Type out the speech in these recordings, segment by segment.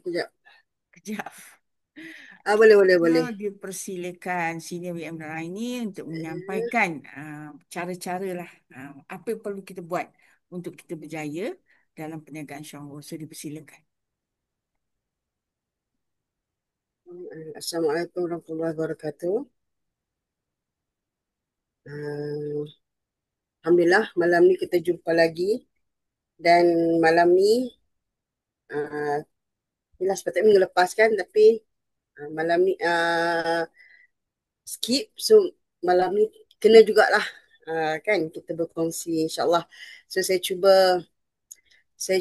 Kejap. Kejap. Boleh, boleh, Kita boleh. dipersilakan Senior WM ini untuk menyampaikan cara-cara lah apa yang perlu kita buat untuk kita berjaya dalam perniagaan Shangho. So dipersilakan. Assalamualaikum warahmatullahi wabarakatuh. Uh, Alhamdulillah, malam ni kita jumpa lagi. Dan malam ni, uh, yelah sepatutnya minggu lepas kan, tapi malam ni skip. So, malam ni kena jugalah kan kita berkongsi insyaAllah. So, saya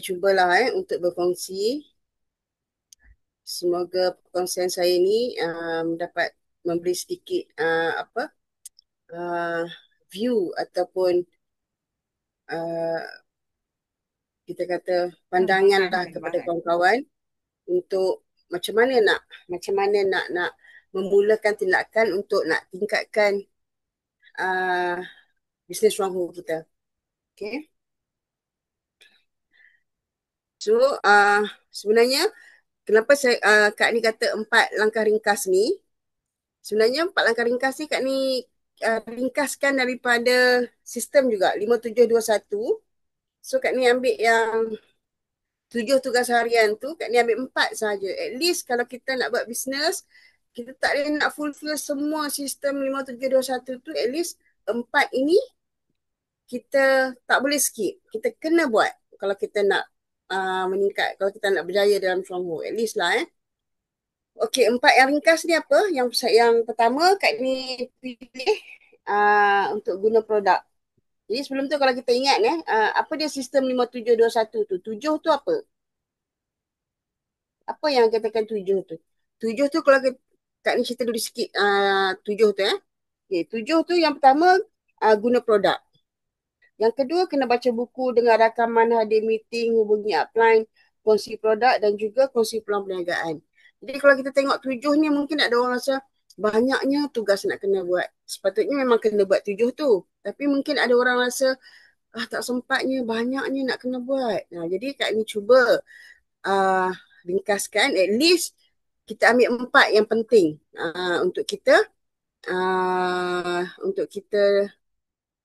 cubalah untuk berkongsi. Semoga perkongsian saya ni dapat memberi sedikit uh, view ataupun uh, kita kata pandangan Gambaran, lah kepada gambaran. kawan-kawan untuk macam mana nak memulakan tindakan untuk nak tingkatkan uh, bisnes stronghold kita. Okay. So sebenarnya kenapa Kak ni kata 4 langkah ringkas ni? Sebenarnya 4 langkah ringkas ni Kak ni ringkaskan daripada sistem juga 5721. So Kak ni ambil yang 7 tugas harian tu, Kak ni ambil 4 saja. At least kalau kita nak buat bisnes, kita tak boleh nak fulfill semua sistem 5721 tu, at least 4 ini kita tak boleh skip. Kita kena buat kalau kita nak meningkat, kalau kita nak berjaya dalam stronghold. At least lah. Okey, 4 yang ringkas ni apa? Yang pertama, Kak ni pilih untuk guna produk. Jadi sebelum tu kalau kita ingat apa dia sistem 5721 tu? 7 tu apa? Apa yang katakan 7 tu? 7 tu kalau Kak ni cerita dulu sikit 7 tu. Okay, 7 tu yang pertama guna produk. Yang kedua kena baca buku, dengar rakaman, hadir meeting, hubungi upline, kongsi produk dan juga kongsi peluang perniagaan. Jadi kalau kita tengok 7 ni mungkin ada orang rasa banyaknya tugas nak kena buat. Sepatutnya memang kena buat 7 tu. Tapi mungkin ada orang rasa tak sempatnya, banyaknya nak kena buat. Nah, jadi Kak ni cuba uh, ringkaskan, at least kita ambil 4 yang penting untuk kita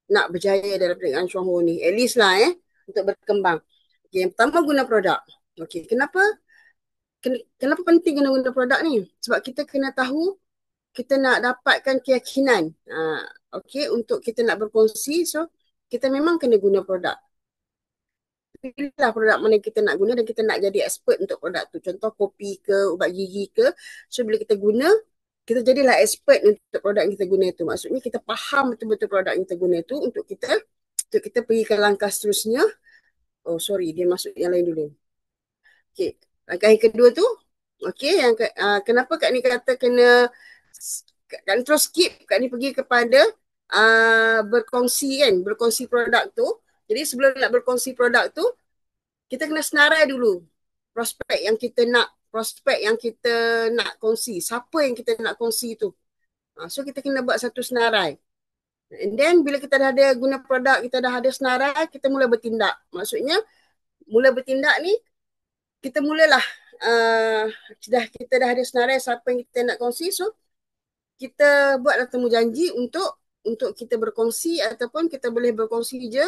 nak berjaya dalam perniagaan stronghold ni. At least lah untuk berkembang. Okay, yang pertama guna produk. Okay, kenapa penting guna produk ni? Sebab kita kena tahu, kita nak dapatkan keyakinan. Okay, untuk kita nak berkongsi, so kita memang kena guna produk. Pilihlah produk mana kita nak guna dan kita nak jadi expert untuk produk tu. Contoh kopi ke, ubat gigi ke. So bila kita guna, kita jadilah expert untuk produk yang kita guna tu. Maksudnya kita faham betul-betul produk yang kita guna tu untuk kita pergi ke langkah seterusnya. Oh sorry, dia masuk yang lain dulu. Okay, langkah yang kedua tu, okay, kenapa Kak ni kata Kak ni terus skip, Kak ni pergi kepada berkongsi produk tu. Jadi sebelum nak berkongsi produk tu, kita kena senarai dulu prospek yang kita nak kongsi, siapa yang kita nak kongsi tu. So kita kena buat satu senarai. And then bila kita dah ada guna produk, kita dah ada senarai, kita mula bertindak. Maksudnya mula bertindak ni kita mulalah kita dah ada senarai siapa yang kita nak kongsi, so kita buatlah temu janji untuk kita berkongsi ataupun kita boleh berkongsi je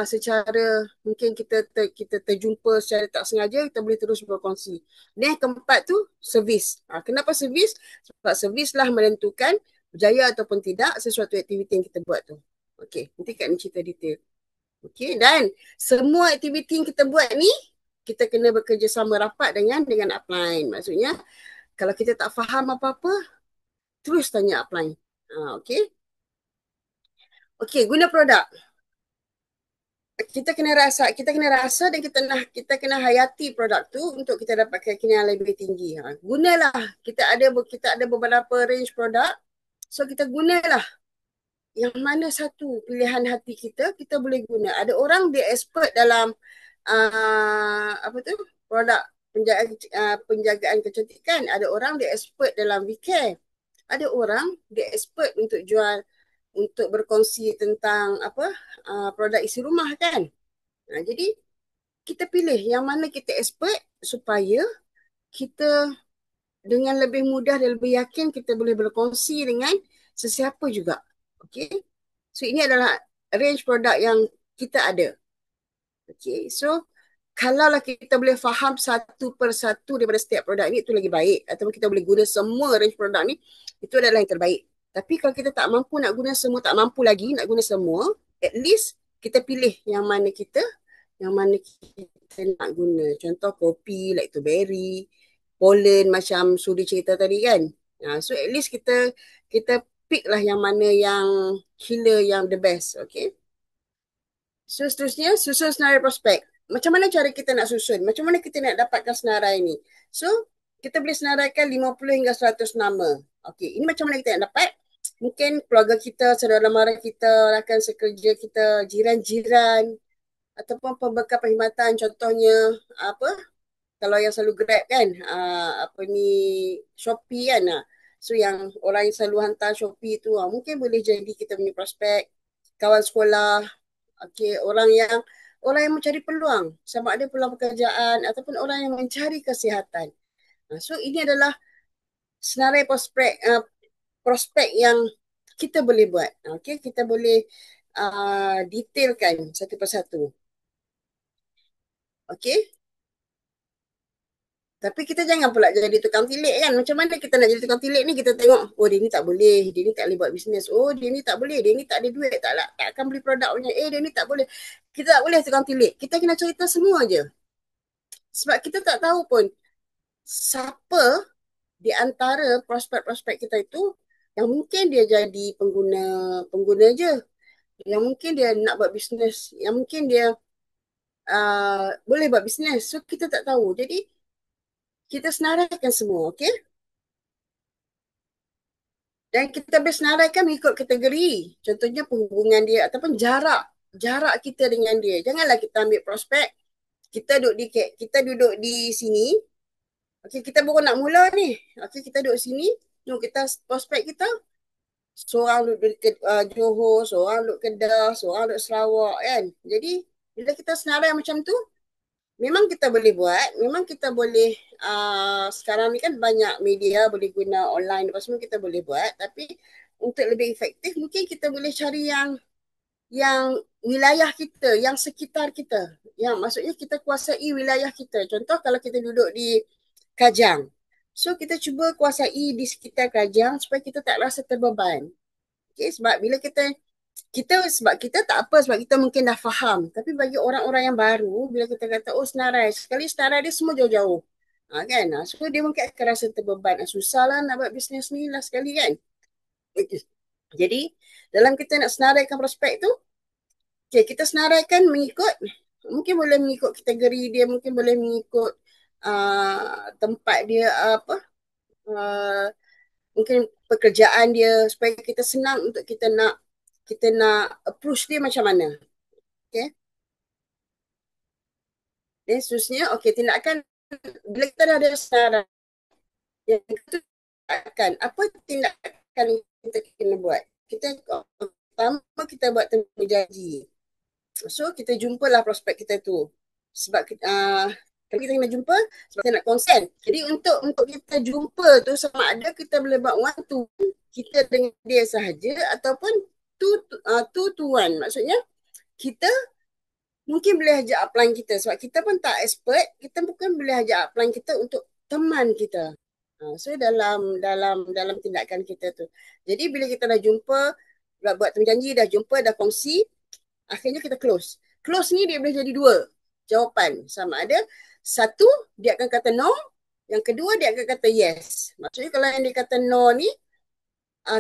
secara mungkin kita terjumpa secara tak sengaja, kita boleh terus berkongsi. Dan yang keempat tu servis. Kenapa servis? Sebab servis lah menentukan berjaya ataupun tidak sesuatu aktiviti yang kita buat tu. Okey, nanti Kak ni cerita detail. Okey, dan semua aktiviti yang kita buat ni kita kena bekerjasama rapat dengan upline. Maksudnya kalau kita tak faham apa-apa, terus tanya upline. Okey. Okey, guna produk. Kita kena rasa dan kita kena hayati produk tu untuk kita dapat keyakinan yang lebih tinggi. Gunalah. Kita ada beberapa range produk. So kita gunalah yang mana satu pilihan hati kita boleh guna. Ada orang dia expert dalam apa tu? Produk penjagaan kecantikan. Ada orang dia expert dalam V-care. Ada orang dia expert untuk berkongsi tentang produk isi rumah kan. Jadi kita pilih yang mana kita expert supaya kita dengan lebih mudah dan lebih yakin kita boleh berkongsi dengan sesiapa juga. Okay. So ini adalah range produk yang kita ada. Okay. So kalaulah kita boleh faham satu persatu daripada setiap produk ni, itu lagi baik. Ataupun kita boleh guna semua range produk ni, itu adalah yang terbaik. Tapi kalau kita tak mampu nak guna semua, tak mampu lagi nak guna semua, at least kita pilih yang mana kita nak guna. Contoh kopi, lactoberry, pollen macam Sudi cerita tadi kan. So at least kita pick lah yang mana yang killer, yang the best. Okay. So seterusnya, susun senarai prospek. Macam mana cara kita nak susun? Macam mana kita nak dapatkan senarai ni? So, kita boleh senaraikan 50 hingga 100 nama. Okey, ini macam mana kita nak dapat? Mungkin keluarga kita, saudara mara kita, rakan sekerja kita, jiran-jiran, ataupun pembekal perkhidmatan. Contohnya, apa? Kalau yang selalu Grab kan, apa ni, Shopee kan. So, yang orang yang selalu hantar Shopee tu, mungkin boleh jadi kita punya prospek. Kawan sekolah, okey, orang yang mencari peluang, sama ada peluang pekerjaan ataupun orang yang mencari kesihatan. So ini adalah senarai prospek yang kita boleh buat. Okey, kita boleh detailkan satu persatu. Okey. Tapi kita jangan pula jadi tukang tilik kan. Macam mana kita nak jadi tukang tilik ni, kita tengok, oh dia ni tak boleh, dia ni tak boleh buat bisnes. Oh dia ni tak boleh, dia ni tak ada duit, tak akan beli produk punya. Dia ni tak boleh. Kita tak boleh tukang tilik. Kita kena cerita semua je. Sebab kita tak tahu pun siapa di antara prospek-prospek kita itu yang mungkin dia jadi pengguna je. Yang mungkin dia nak buat bisnes. Yang mungkin dia boleh buat bisnes. So kita tak tahu. Jadi kita senaraikan semua, okey? Dan kita boleh senaraikan mengikut kategori. Contohnya penghubungan dia ataupun jarak kita dengan dia. Janganlah kita ambil prospek, kita duduk di sini. Okey, kita baru nak mula ni. Okey, kita duduk sini. Tengok kita prospek kita. Seorang duduk di Johor, seorang duduk Kedah, seorang duduk Sarawak kan. Jadi bila kita senarai macam tu, memang kita boleh buat, memang kita boleh sekarang ni kan banyak media boleh guna online apa semua kita boleh buat, tapi untuk lebih efektif mungkin kita boleh cari yang wilayah kita, yang sekitar kita. Yang maksudnya kita kuasai wilayah kita. Contoh kalau kita duduk di Kajang. So kita cuba kuasai di sekitar Kajang supaya kita tak rasa terbeban. Okay, sebab bila sebab kita tak apa, sebab kita mungkin dah faham. Tapi bagi orang-orang yang baru, bila kita kata, oh senarai, sekali senarai dia semua jauh-jauh. Kan? So dia mungkin akan rasa terbeban. Susah lah nak buat bisnes ni lah sekali kan. Jadi, dalam kita nak senaraikan prospek tu, okay, kita senaraikan mungkin boleh mengikut kategori dia, mungkin boleh mengikut tempat dia, mungkin pekerjaan dia, supaya kita senang untuk kita nak approach dia macam mana. Okay. Dan seterusnya, okay, tindakan bila kita dah ada senarai, yang kita akan, apa tindakan kita kena buat? Pertama kita buat temu janji. So kita jumpalah prospek kita tu. Sebab kalau kita kena jumpa, sebab kita nak konsen. Jadi untuk kita jumpa tu, sama ada kita boleh buat one to one, kita dengan dia sahaja, ataupun two to one. Maksudnya kita mungkin boleh ajak upline kita, sebab kita pun tak expert, kita mungkin boleh ajak upline kita untuk teman kita. So dalam tindakan kita tu. Jadi bila kita dah jumpa, buat temu janji, dah jumpa, dah kongsi, akhirnya kita close. Close ni dia boleh jadi dua jawapan. Sama ada satu dia akan kata no, yang kedua dia akan kata yes. Maksudnya kalau yang dia kata no ni,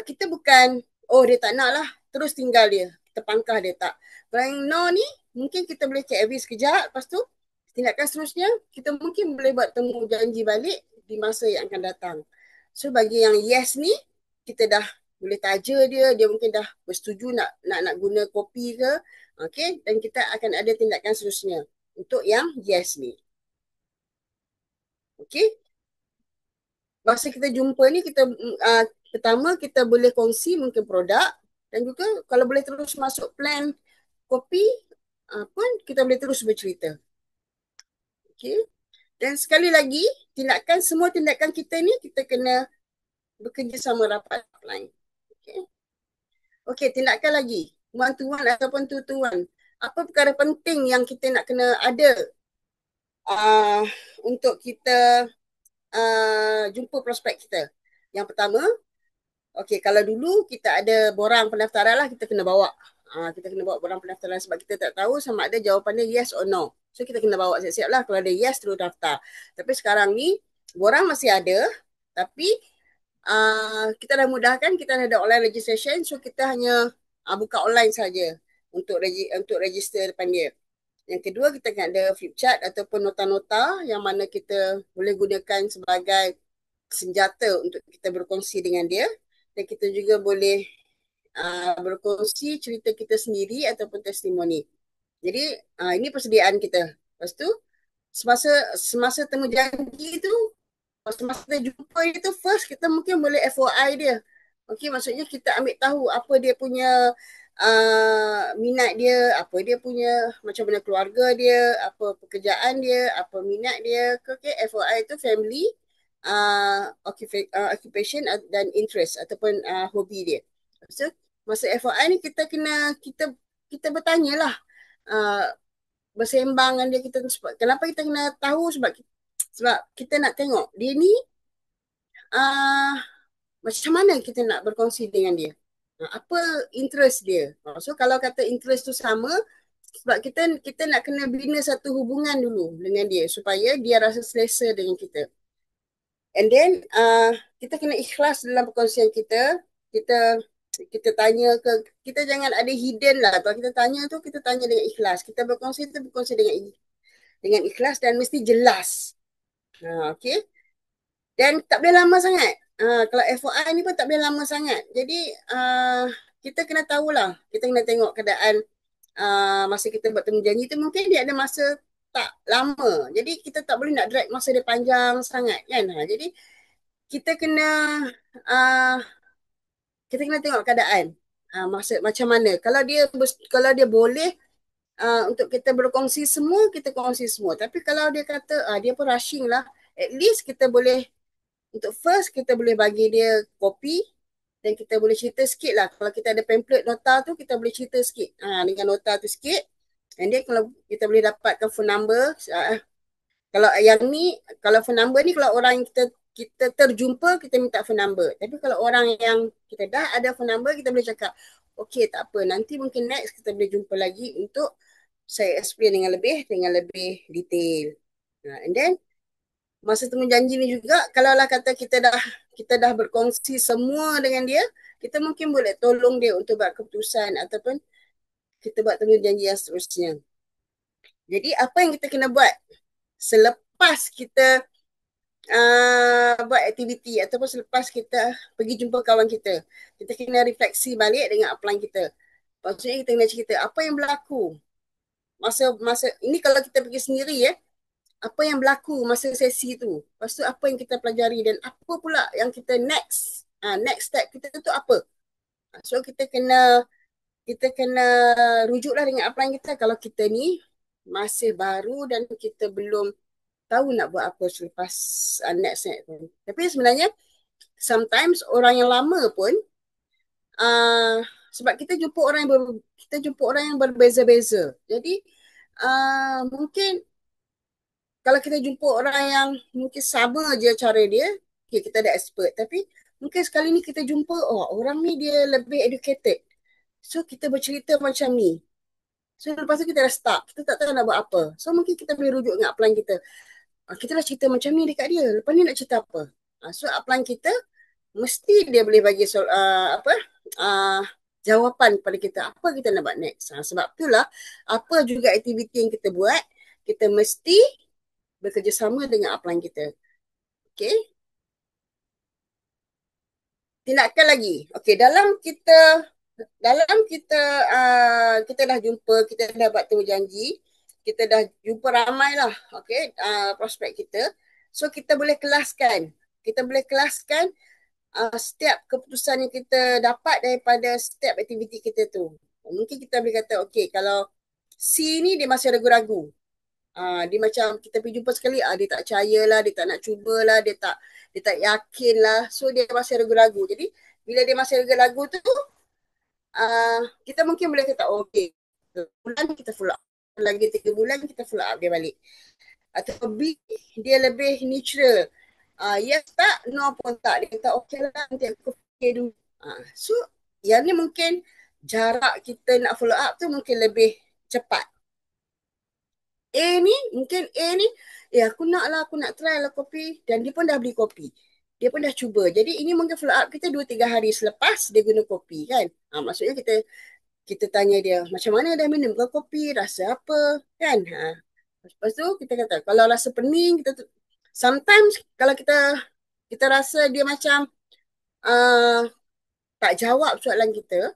kita bukan, oh dia tak nak lah, terus tinggal dia, kita pangkah dia, tak. Kalau yang no ni, mungkin kita boleh KFV sekejap, lepas tu tindakan seterusnya, kita mungkin boleh buat temu janji balik di masa yang akan datang. So bagi yang yes ni, kita dah boleh taja dia mungkin dah bersetuju nak guna kopi ke, okay, dan kita akan ada tindakan seterusnya untuk yang yes ni. Okay. Masa kita jumpa ni, pertama kita boleh kongsi mungkin produk, dan juga kalau boleh terus masuk plan kopi pun kita boleh terus bercerita. Okay. Dan sekali lagi, semua tindakan kita ni kita kena bekerjasama rapat offline. Okay. Okey, tindakan lagi. One to one ataupun two to one. Apa perkara penting yang kita nak kena ada uh, untuk kita jumpa prospek kita? Yang pertama, okey, kalau dulu kita ada borang pendaftaran lah, kita kena bawa. Kita kena bawa borang pendaftaran sebab kita tak tahu sama ada jawapannya yes or no. So kita kena bawa siap-siap lah. Kalau ada yes, terus daftar. Tapi sekarang ni, borang masih ada. Tapi kita dah mudahkan, kita dah ada online registration. So kita hanya buka online saja untuk register depan dia. Yang kedua, kita akan ada flip chart ataupun nota-nota yang mana kita boleh gunakan sebagai senjata untuk kita berkongsi dengan dia. Dan kita juga boleh berkongsi cerita kita sendiri ataupun testimoni. Jadi ini persediaan kita. Lepas tu, semasa temu janji tu, masa kita jumpa dia tu, first kita mungkin boleh FOI dia. Okay, maksudnya kita ambil tahu apa dia punya minat dia, apa dia punya, macam mana keluarga dia, apa pekerjaan dia, apa minat dia. Okay, FOI tu family, occupation dan interest ataupun hobi dia. So, masa FOI ni kita bertanya lah, bersembang dengan dia. Kenapa kita kena tahu? Sebab kita nak tengok dia ni macam mana kita nak berkongsi dengan dia. Apa interest dia. So kalau kata interest tu sama, sebab kita nak kena bina satu hubungan dulu dengan dia supaya dia rasa selesa dengan kita. And then kita kena ikhlas dalam perkongsian kita. Kita tanya kita jangan ada hidden lah. Kalau kita tanya tu, kita tanya dengan ikhlas. Kita berkongsi tu berkongsi dengan ikhlas dan mesti jelas. Okay. Dan tak boleh lama sangat. Kalau FOI ni pun tak boleh lama sangat. Jadi kita kena tahulah. Kita kena tengok keadaan masa kita buat temu janji tu, mungkin dia ada masa tak lama. Jadi kita tak boleh nak drag masa dia panjang sangat kan. Jadi kita kena uh, kita kena tengok keadaan. Masa macam mana. Kalau dia boleh untuk kita berkongsi semua, kita kongsi semua. Tapi kalau dia kata dia pun rushing lah, at least kita boleh, untuk first kita boleh bagi dia kopi dan kita boleh cerita sikit lah. Kalau kita ada pamphlet nota tu, kita boleh cerita sikit dengan nota tu sikit. And then kalau kita boleh dapatkan phone number, kalau yang ni, kalau phone number ni, kalau orang kita terjumpa, kita minta phone number. Tapi kalau orang yang kita dah ada phone number, kita boleh cakap, okay, tak apa, nanti mungkin next kita boleh jumpa lagi untuk saya explain dengan lebih detail. And then masa temu janji ni juga, kalau lah kata kita dah berkongsi semua dengan dia, kita mungkin boleh tolong dia untuk buat keputusan ataupun kita buat temu janji yang seterusnya. Jadi apa yang kita kena buat selepas kita buat aktiviti ataupun selepas kita pergi jumpa kawan kita, kita kena refleksi balik dengan upline kita. Maksudnya kita kena cerita apa yang berlaku masa ini. Kalau kita pergi sendiri apa yang berlaku masa sesi tu, lepas tu apa yang kita pelajari dan apa pula yang kita next step kita tu apa. So kita kena rujuklah dengan upline kita kalau kita ni masih baru dan kita belum tahu nak buat apa selepas next tu. Tapi sebenarnya sometimes orang yang lama pun sebab kita jumpa orang yang berbeza-beza. Jadi mungkin kalau kita jumpa orang yang mungkin sama je cara dia, okay, kita ada expert. Tapi mungkin sekali ni kita jumpa, orang ni dia lebih educated. So kita bercerita macam ni. So lepas tu kita dah stuck. Kita tak tahu nak buat apa. So mungkin kita boleh rujuk dengan upline kita. Kita dah cerita macam ni dekat dia. Lepas ni nak cerita apa? So upline kita, mesti dia boleh bagi jawapan kepada kita. Apa kita nak buat next. Sebab itulah, apa juga aktiviti yang kita buat, kita mesti bekerjasama dengan upline kita. Okay. Tindakan lagi. Okay, dalam kita kita dah jumpa, kita dah buat temu janji, kita dah jumpa ramai lah, okay, prospek kita. So kita boleh kelaskan. Setiap keputusan yang kita dapat daripada setiap aktiviti kita tu. Mungkin kita boleh kata, okay, kalau C ni dia masih ragu-ragu. Dia macam kita pergi jumpa sekali, dia tak percaya lah, dia tak nak cuba lah, dia tak yakin lah. So dia masih ragu-ragu. Jadi bila dia masih ragu-ragu tu, kita mungkin boleh kata, oh, okay, bulan kita follow up. Lagi 3 bulan kita follow up dia balik. Atau B, dia lebih neutral. Yes tak, no pun tak. Dia kata, okay lah, nanti aku fikir dulu. So, yang ni mungkin jarak kita nak follow up tu mungkin lebih cepat. A ni, mungkin A ni, aku nak lah, aku nak try lah kopi. Dan dia pun dah beli kopi. Dia pun dah cuba. Jadi ini mungkin follow up kita 2-3 hari selepas dia guna kopi kan. Maksudnya kita tanya dia, macam mana dah minum ke kopi, rasa apa kan. Lepas tu kita kata, kalau rasa pening, sometimes kalau kita rasa dia macam uh, tak jawab soalan kita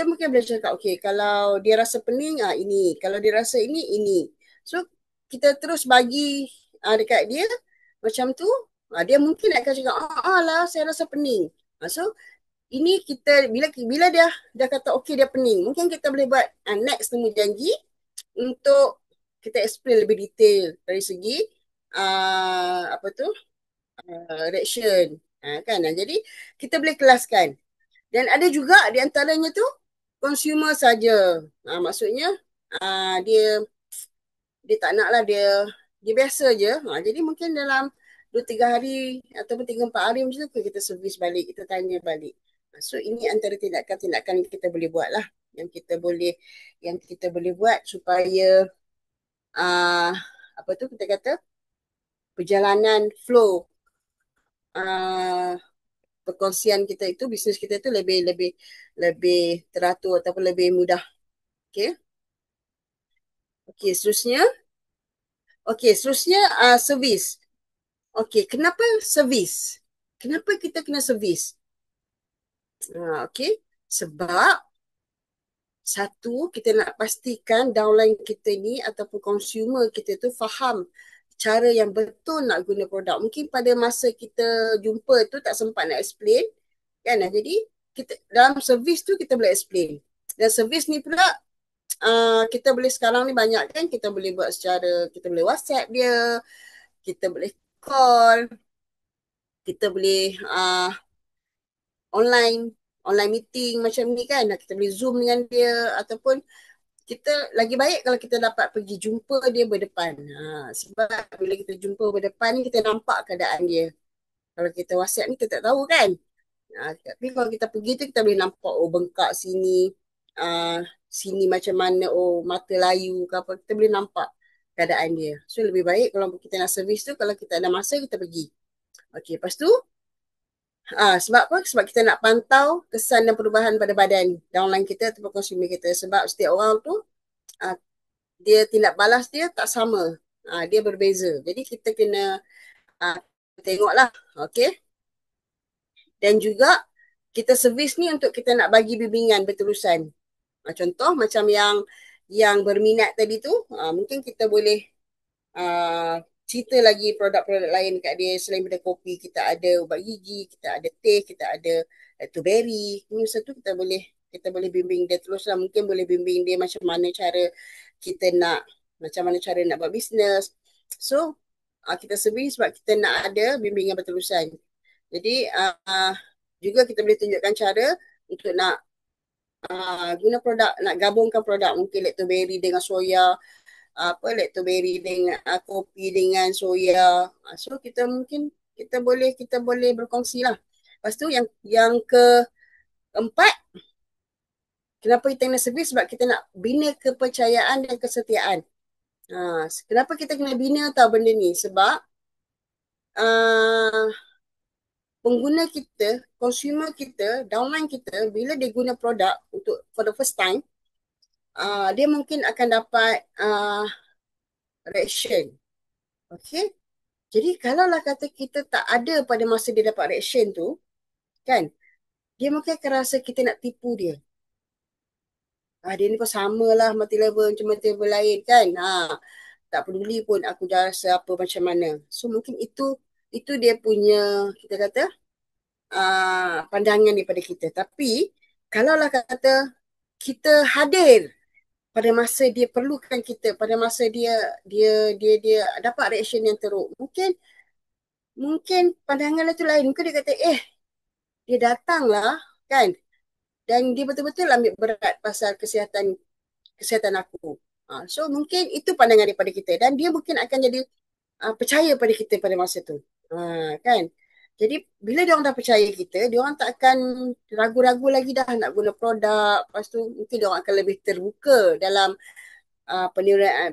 mungkin boleh cakap, okay, kalau dia rasa pening, ini. Kalau dia rasa ini. So, kita terus bagi dekat dia, macam tu, dia mungkin akan cakap, lah, saya rasa pening. So, ini kita, bila dia kata, okay, dia pening, mungkin kita boleh buat next temu janji untuk kita explain lebih detail dari segi, apa tu, reaction. Kan? Jadi, kita boleh kelaskan. Dan ada juga di antaranya tu consumer saja. Maksudnya dia tak nak lah, dia biasa je. Jadi mungkin dalam 2-3 hari ataupun 3-4 hari macam tu kita servis balik, kita tanya balik. So ini antara tindakan-tindakan yang kita boleh buat lah. Yang kita boleh buat supaya uh, apa tu kita kata perjalanan flow uh, perkongsian kita itu, bisnes kita itu lebih lebih lebih teratur ataupun lebih mudah. Okay. Okay, seterusnya. Okay, seterusnya servis. Okay, kenapa servis? Kenapa kita kena servis? Okay, sebab satu, kita nak pastikan downline kita ni ataupun consumer kita tu faham cara yang betul nak guna produk. Mungkin pada masa kita jumpa tu tak sempat nak explain. Kan? Jadi, kita dalam servis tu kita boleh explain. Dan servis ni pula kita boleh sekarang ni banyak kan, kita boleh buat secara, kita boleh WhatsApp dia, kita boleh call, kita boleh online online meeting macam ni kan, kita boleh zoom dengan dia, ataupun kita lagi baik kalau kita dapat pergi jumpa dia berdepan. Sebab bila kita jumpa berdepan ni kita nampak keadaan dia. Kalau kita WhatsApp ni kita tak tahu kan. Tapi kalau kita pergi tu kita boleh nampak, oh bengkak sini, sini macam mana, oh mata layu ke apa, kita boleh nampak keadaan dia. So lebih baik kalau kita nak servis tu, kalau kita ada masa kita pergi. Okey, lepas tu sebab apa? Sebab kita nak pantau kesan dan perubahan pada badan downline kita ataupun consumer kita. Sebab setiap orang tu dia tindak balas dia tak sama. Dia berbeza. Jadi kita kena tengoklah. Okey. Dan juga kita servis ni untuk kita nak bagi bimbingan berterusan. Contoh macam yang berminat tadi tu, mungkin kita boleh cerita lagi produk-produk lain dekat dia. Selain daripada kopi, kita ada ubat gigi, kita ada teh, kita ada berry. Ini satu kita boleh bimbing dia terus lah. Mungkin boleh bimbing dia macam mana cara buat bisnes. So kita servis sebab kita nak ada bimbingan berterusan. Jadi juga kita boleh tunjukkan cara untuk nak guna produk, nak gabungkan produk, mungkin lactoberry dengan soya, lactoberry dengan kopi dengan soya. So kita mungkin kita boleh berkongsi lah. Lepas tu yang keempat, kenapa kita kena servis? Sebab kita nak bina kepercayaan dan kesetiaan. Kenapa kita kena bina tau benda ni? Sebab pengguna kita, consumer kita, downline kita, bila dia guna produk untuk for the first time, dia mungkin akan dapat reaction. Okay. Jadi kalaulah kata kita tak ada pada masa dia dapat reaction tu, kan, dia mungkin akan rasa kita nak tipu dia. Dia ni pun samalah multi-level lain kan. Tak peduli pun aku dah rasa apa macam mana. So mungkin itu dia punya, kita kata, pandangan daripada kita. Tapi kalaulah kata kita hadir pada masa dia perlukan kita, pada masa dia dapat reaction yang teruk. Mungkin pandangan tu lain. Mungkin dia kata, dia datang lah kan. Dan dia betul-betul ambil berat pasal kesihatan aku. So mungkin itu pandangan daripada kita. Dan dia mungkin akan jadi percaya pada kita pada masa tu. Kan? Jadi bila dia orang dah percaya kita, dia orang tak akan ragu-ragu lagi dah nak guna produk. Lepas tu mungkin dia orang akan lebih terbuka dalam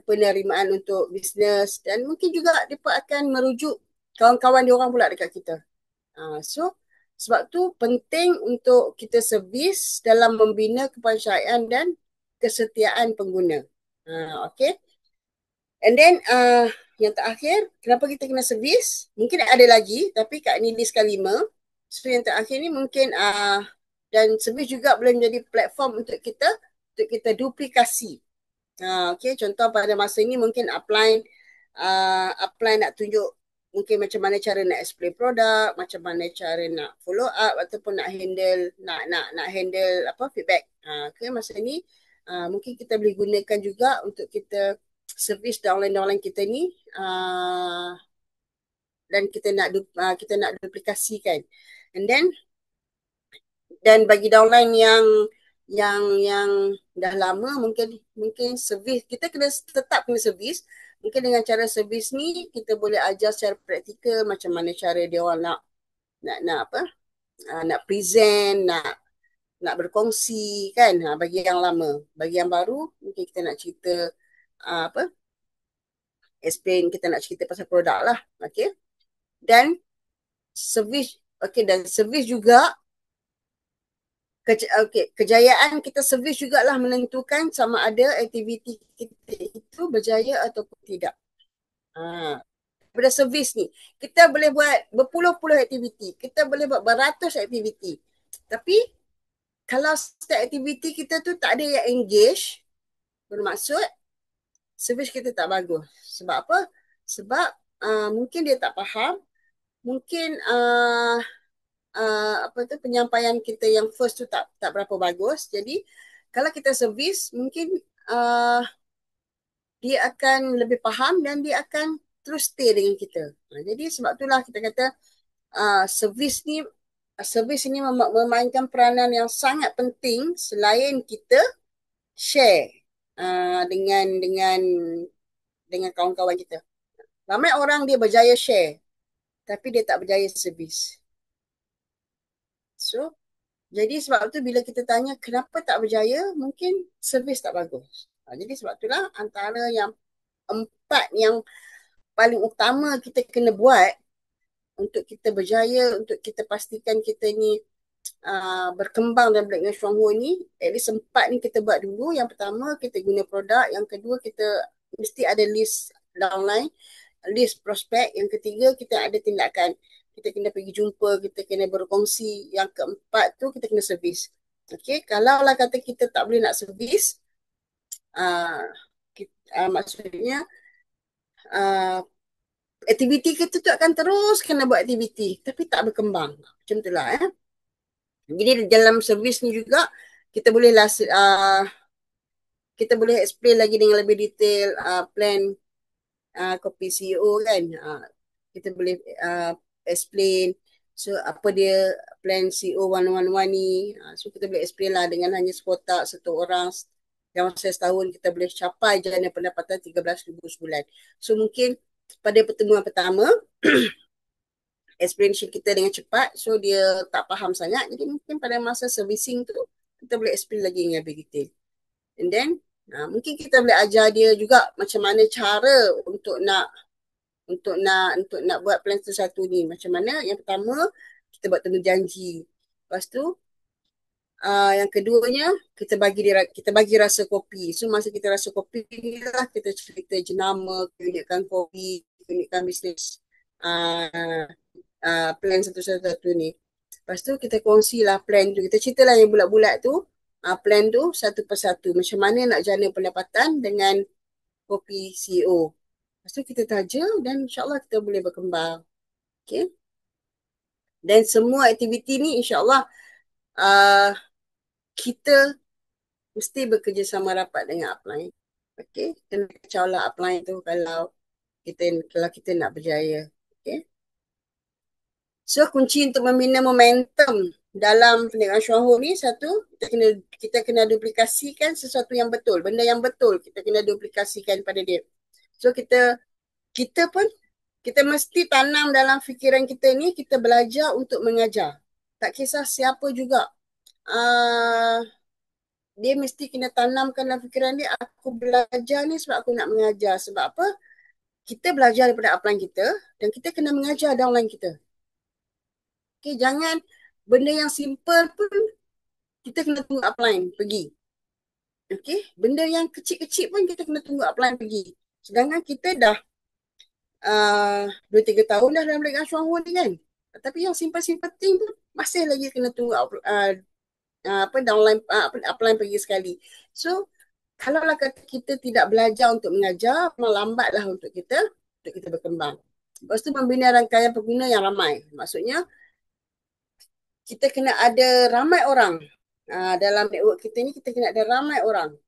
penerimaan untuk bisnes, dan mungkin juga mereka akan merujuk kawan-kawan dia orang pula dekat kita. So sebab tu penting untuk kita servis dalam membina kepercayaan dan kesetiaan pengguna. Okay. And then yang terakhir, kenapa kita kena servis? Mungkin ada lagi, tapi kat ni listkan 5. So yang terakhir ni mungkin dan servis juga boleh menjadi platform untuk kita duplikasi. Okay, contoh pada masa ini mungkin upline nak tunjuk mungkin macam mana cara nak explain produk, macam mana cara nak follow up ataupun nak handle feedback. Okay, masa ni mungkin kita boleh gunakan juga untuk kita servis downline kita ni, dan kita nak duplikasikan. And dan bagi downline yang dah lama, mungkin servis kita tetap kena servis. Mungkin dengan cara servis ni kita boleh ajar secara praktikal macam mana cara dia orang nak present, nak berkongsi kan. Bagi yang lama, bagi yang baru mungkin kita nak cerita kita nak cerita pasal produk lah. Okay. Dan servis juga kejayaan kita servis jugalah menentukan sama ada aktiviti kita itu berjaya ataupun tidak. Pada servis ni, kita boleh buat berpuluh-puluh aktiviti, kita boleh buat beratus aktiviti. Tapi kalau setiap aktiviti kita tu tak ada yang engage, bermaksud servis kita tak bagus. Sebab apa? Sebab mungkin dia tak faham, mungkin penyampaian kita yang first tu tak berapa bagus. Jadi kalau kita servis, mungkin dia akan lebih faham dan dia akan terus stay dengan kita. Jadi sebab itulah kita kata servis ini memainkan peranan yang sangat penting selain kita share dengan kawan-kawan kita. Ramai orang dia berjaya share, tapi dia tak berjaya servis. So jadi sebab tu bila kita tanya kenapa tak berjaya, mungkin servis tak bagus. Jadi sebab itulah antara yang 4 yang paling utama kita kena buat untuk kita berjaya, untuk kita pastikan kita ni berkembang dalam Black Nation Stronghold ni. At least 4 ni kita buat dulu. Yang pertama kita guna produk, yang kedua kita mesti ada list downline, list prospek, yang ketiga kita ada tindakan. Kita kena pergi jumpa, kita kena berkongsi. Yang keempat tu kita kena servis. Okay, kalau lah kata kita tak boleh nak servis, maksudnya aktiviti kita tu akan terus kena buat aktiviti tapi tak berkembang. Macam itulah. Jadi dalam servis ni juga kita boleh explain lagi dengan lebih detail plan copy CEO kan. Kita boleh explain apa dia plan CEO 111 ni. So kita boleh explain lah dengan hanya sekotak satu orang dalam masa setahun kita boleh capai jana pendapatan 13,000 sebulan. So mungkin pada pertemuan pertama explanation kita dengan cepat, so dia tak faham sangat. Jadi mungkin pada masa servicing tu kita boleh explain lagi dengan lebih detail. And then mungkin kita boleh ajar dia juga macam mana cara untuk nak buat plan satu ni. Macam mana? Yang pertama kita buat temu janji. Lepas tu yang keduanya kita bagi rasa kopi. So masa kita rasa kopi ni lah kita cerita jenama, keunikan kopi, keunikan bisnes plan satu-satu ni. Lepas tu kita kongsilah plan tu. Kita ceritalah yang bulat-bulat tu, plan tu satu persatu. Macam mana nak jana pendapatan dengan kopi CEO. Lepas tu kita taja dan insyaAllah kita boleh berkembang. Okay. Dan semua aktiviti ni insyaAllah kita mesti bekerjasama rapat dengan upline. Okey, kena kacau lah upline tu kalau kita nak berjaya. Okey. So kunci untuk membina momentum dalam perniagaan Syuanghor ni satu, kita kena duplikasikan sesuatu yang betul, benda yang betul kita kena duplikasikan pada dia. So kita pun kita mesti tanam dalam fikiran kita ni, kita belajar untuk mengajar. Tak kisah siapa juga. Dia mesti kena tanamkan dalam fikiran dia, aku belajar ni sebab aku nak mengajar. Sebab apa? Kita belajar daripada upline kita dan kita kena mengajar downline kita. Okay, jangan benda yang simple pun kita kena tunggu upline pergi. Okay, benda yang kecil-kecil pun kita kena tunggu upline pergi. Sedangkan kita dah 2-3 tahun dah dalam perniagaan Syuanghor ni kan. Tapi yang simple-simple thing pun masih lagi kena tunggu downline upline pergi sekali. So kalaulah kata kita tidak belajar untuk mengajar, melambatlah untuk kita berkembang. Lepas tu membina rangkaian pengguna yang ramai. Maksudnya kita kena ada ramai orang dalam network kita ni, kita kena ada ramai orang.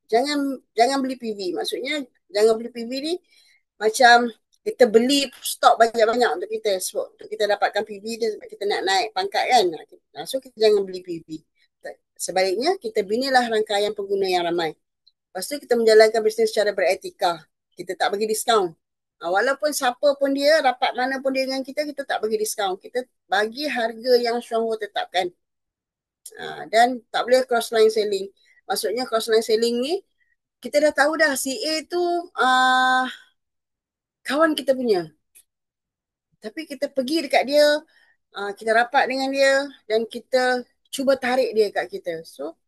Jangan beli PV. Maksudnya jangan beli PV ni macam kita beli stok banyak-banyak untuk kita sebab untuk kita dapatkan PV dia sebab kita nak naik pangkat kan. So kita jangan beli PV. Sebaliknya kita binalah rangkaian pengguna yang ramai. Lepas tu kita menjalankan bisnes secara beretika. Kita tak bagi diskaun. Walaupun siapa pun dia, rapat mana pun dia dengan kita tak bagi diskaun. Kita bagi harga yang Syuanghor tetapkan. Dan tak boleh cross line selling. Maksudnya cross line selling ni, kita dah tahu dah si A tu kawan kita punya. Tapi kita pergi dekat dia, kita rapat dengan dia dan kita cuba tarik dia kat kita. So,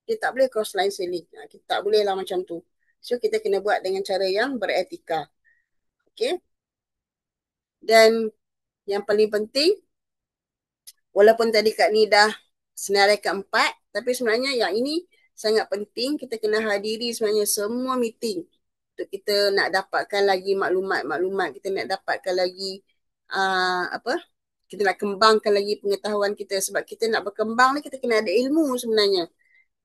dia tak boleh cross line selling. Kita tak boleh lah macam tu. So, kita kena buat dengan cara yang beretika. Okay. Dan yang paling penting, walaupun tadi Kak Ni dah senarai keempat, tapi sebenarnya yang ini sangat penting. Kita kena hadiri sebenarnya semua meeting. Untuk kita nak dapatkan lagi maklumat-maklumat. Kita nak dapatkan lagi kita nak kembangkan lagi pengetahuan kita. Sebab kita nak berkembang ni, kita kena ada ilmu sebenarnya.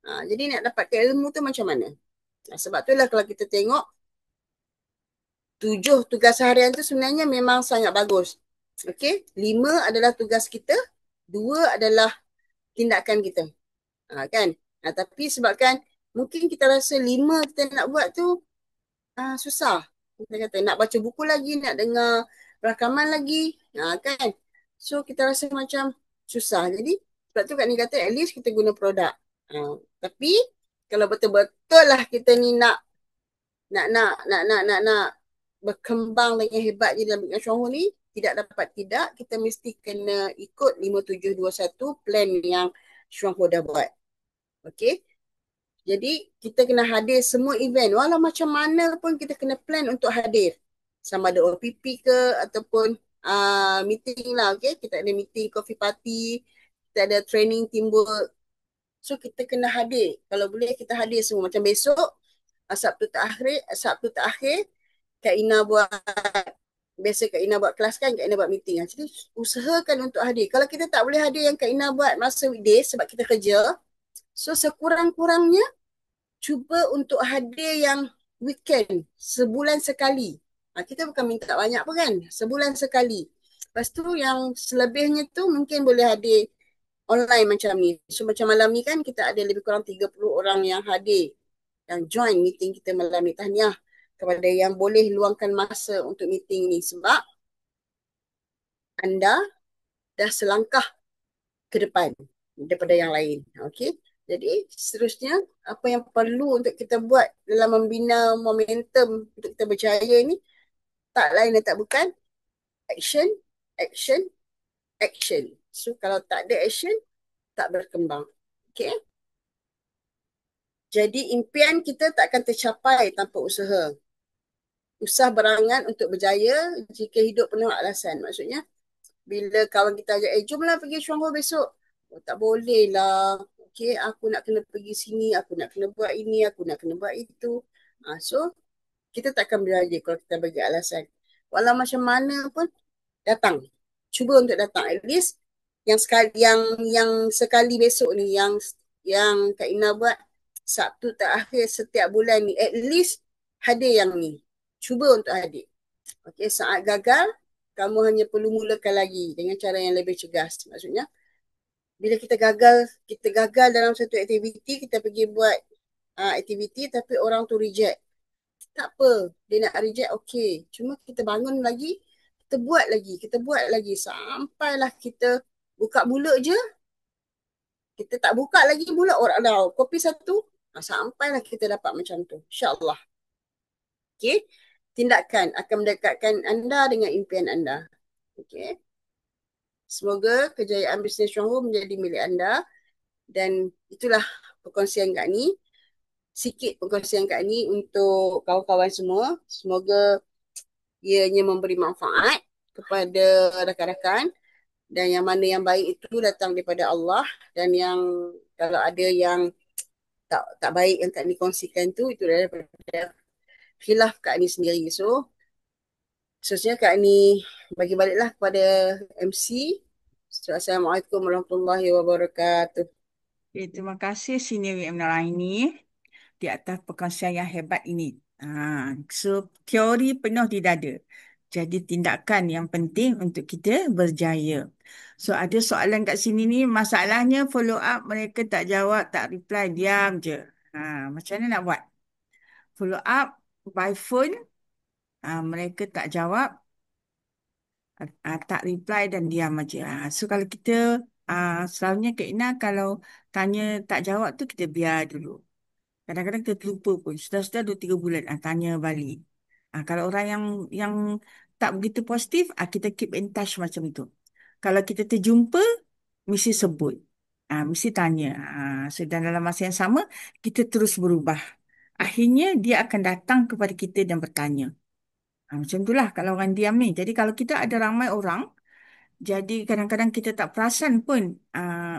Jadi nak dapatkan ilmu tu macam mana? Sebab itulah kalau kita tengok 7 tugas harian tu sebenarnya memang sangat bagus. Okey, 5 adalah tugas kita, 2 adalah tindakan kita. Kan? Tapi sebabkan mungkin kita rasa 5 kita nak buat tu susah. Kita kata nak baca buku lagi, nak dengar rakaman lagi, kan? So kita rasa macam susah. Jadi sebab tu Kak Ni kata at least kita guna produk. Tapi kalau betul-betul lah kita ni nak berkembang dengan hebat je dalam bidang Syuanghor ni, tidak dapat tidak, kita mesti kena ikut 5721 plan yang Syuanghor dah buat. Okey. Jadi kita kena hadir semua event. Walau macam mana pun kita kena plan untuk hadir. Sama ada OPP ke ataupun meeting lah. Okay? Kita ada meeting, coffee party, kita ada training teamwork. So kita kena hadir. Kalau boleh kita hadir semua. Macam besok, Sabtu terakhir, Kak Ina biasa Kak Ina buat kelas kan, Kak Ina buat meeting. Jadi usahakan untuk hadir. Kalau kita tak boleh hadir yang Kak Ina buat masa weekday sebab kita kerja, so sekurang-kurangnya cuba untuk hadir yang weekend, sebulan sekali. Kita bukan minta banyak pun kan, sebulan sekali. Lepas tu yang selebihnya tu mungkin boleh hadir online macam ni. So macam malam ni kan kita ada lebih kurang 30 orang yang hadir, yang join meeting kita malam ni. Tahniah kepada yang boleh luangkan masa untuk meeting ni sebab anda dah selangkah ke depan daripada yang lain. Okay. Jadi seterusnya apa yang perlu untuk kita buat dalam membina momentum untuk kita berjaya ni tak lain dan tak bukan action, action, action. So kalau tak ada action, tak berkembang. Okay. Jadi impian kita tak akan tercapai tanpa usaha. Usah berangan untuk berjaya jika hidup penuh alasan. Maksudnya bila kawan kita ajak, jomlah pergi Syuanghor besok. Tak boleh lah. Okay, aku nak kena pergi sini, aku nak kena buat ini, aku nak kena buat itu. So, kita tak akan berjaya kalau kita bagi alasan. Walau macam mana pun, datang. Cuba untuk datang. At least, yang sekali besok ni, yang yang Kak Ina buat Sabtu terakhir setiap bulan ni. At least hadir yang ni. Cuba untuk hadir. Okey, saat gagal, kamu hanya perlu mulakan lagi dengan cara yang lebih cergas. Maksudnya, bila kita gagal dalam satu aktiviti, kita pergi buat aktiviti tapi orang tu reject. Tak apa, dia nak reject okey. Cuma kita bangun lagi, kita buat lagi sampailah kita buka mulut je, kita tak buka lagi mulut orang dah kopi satu, sampailah kita dapat macam tu. InsyaAllah. Okey. Tindakan akan mendekatkan anda dengan impian anda. Okey. Semoga kejayaan bisnes Syahur menjadi milik anda dan itulah perkongsian Kak Ni. Sikit perkongsian Kak Ni untuk kawan-kawan semua. Semoga ianya memberi manfaat kepada rakan-rakan dan yang mana yang baik itu datang daripada Allah dan yang kalau ada yang tak baik yang Kak Ni kongsikan tu itu daripada khilaf Kak Ni sendiri. So, seterusnya Kak Ni bagi baliklah kepada MC. Assalamualaikum warahmatullahi wabarakatuh. Okay, terima kasih Senior WM Naraini di atas perkongsian yang hebat ini. So, teori penuh di dada. Jadi tindakan yang penting untuk kita berjaya. So, ada soalan kat sini ni, masalahnya follow up mereka tak jawab, tak reply, diam je. Macam mana nak buat? Follow up by phone, mereka tak jawab, tak reply dan diam aja. So, kalau kita selalunya Kak Ina kalau tanya tak jawab tu kita biar dulu. Kadang-kadang kita terlupa pun. Sudah-sudah 2-3 bulan tanya balik. Kalau orang yang tak begitu positif, kita keep in touch macam tu. Kalau kita terjumpa, mesti sebut. Mesti tanya. So, dan dalam masa yang sama, kita terus berubah. Akhirnya, dia akan datang kepada kita dan bertanya. Macam itulah kalau orang diam ni. Jadi, kalau kita ada ramai orang, jadi kadang-kadang kita tak perasan pun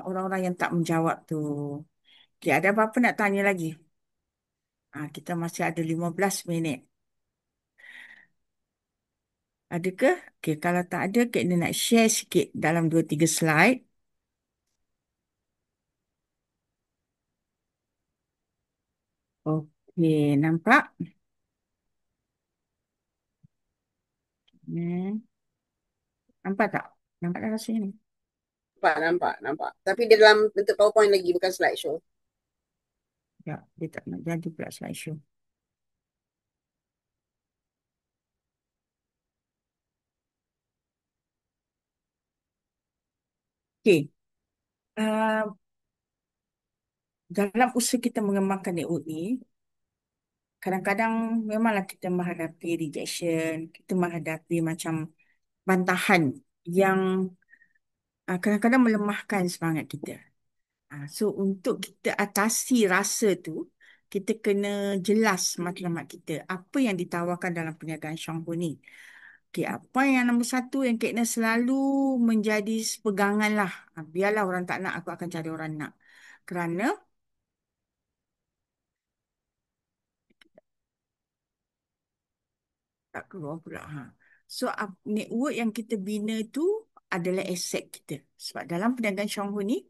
orang-orang yang tak menjawab tu. Okay, ada apa-apa nak tanya lagi? Kita masih ada 15 minit. Adakah? Okey, kalau tak ada, kita nak share sikit dalam 2-3 slide. Okey, nampak? Hmm. Nampak tak? Nampak tak rasanya ni? Nampak. Tapi dia dalam bentuk PowerPoint lagi, bukan slideshow. Ya, dia tak nak jadi pula slideshow. Okey. Dalam usaha kita mengembangkan network ni, kadang-kadang memanglah kita menghadapi rejection, kita menghadapi macam bantahan yang kadang-kadang melemahkan semangat kita. So untuk kita atasi rasa tu, kita kena jelas matlamat kita. Apa yang ditawarkan dalam perniagaan Shanghu ni. Okay, apa yang nombor satu yang kena selalu menjadi pegangan lah. Biarlah orang tak nak, aku akan cari orang nak. Kerana tak keluar pula. So network yang kita bina tu adalah aset kita. Sebab dalam perniagaan Shanghu ni,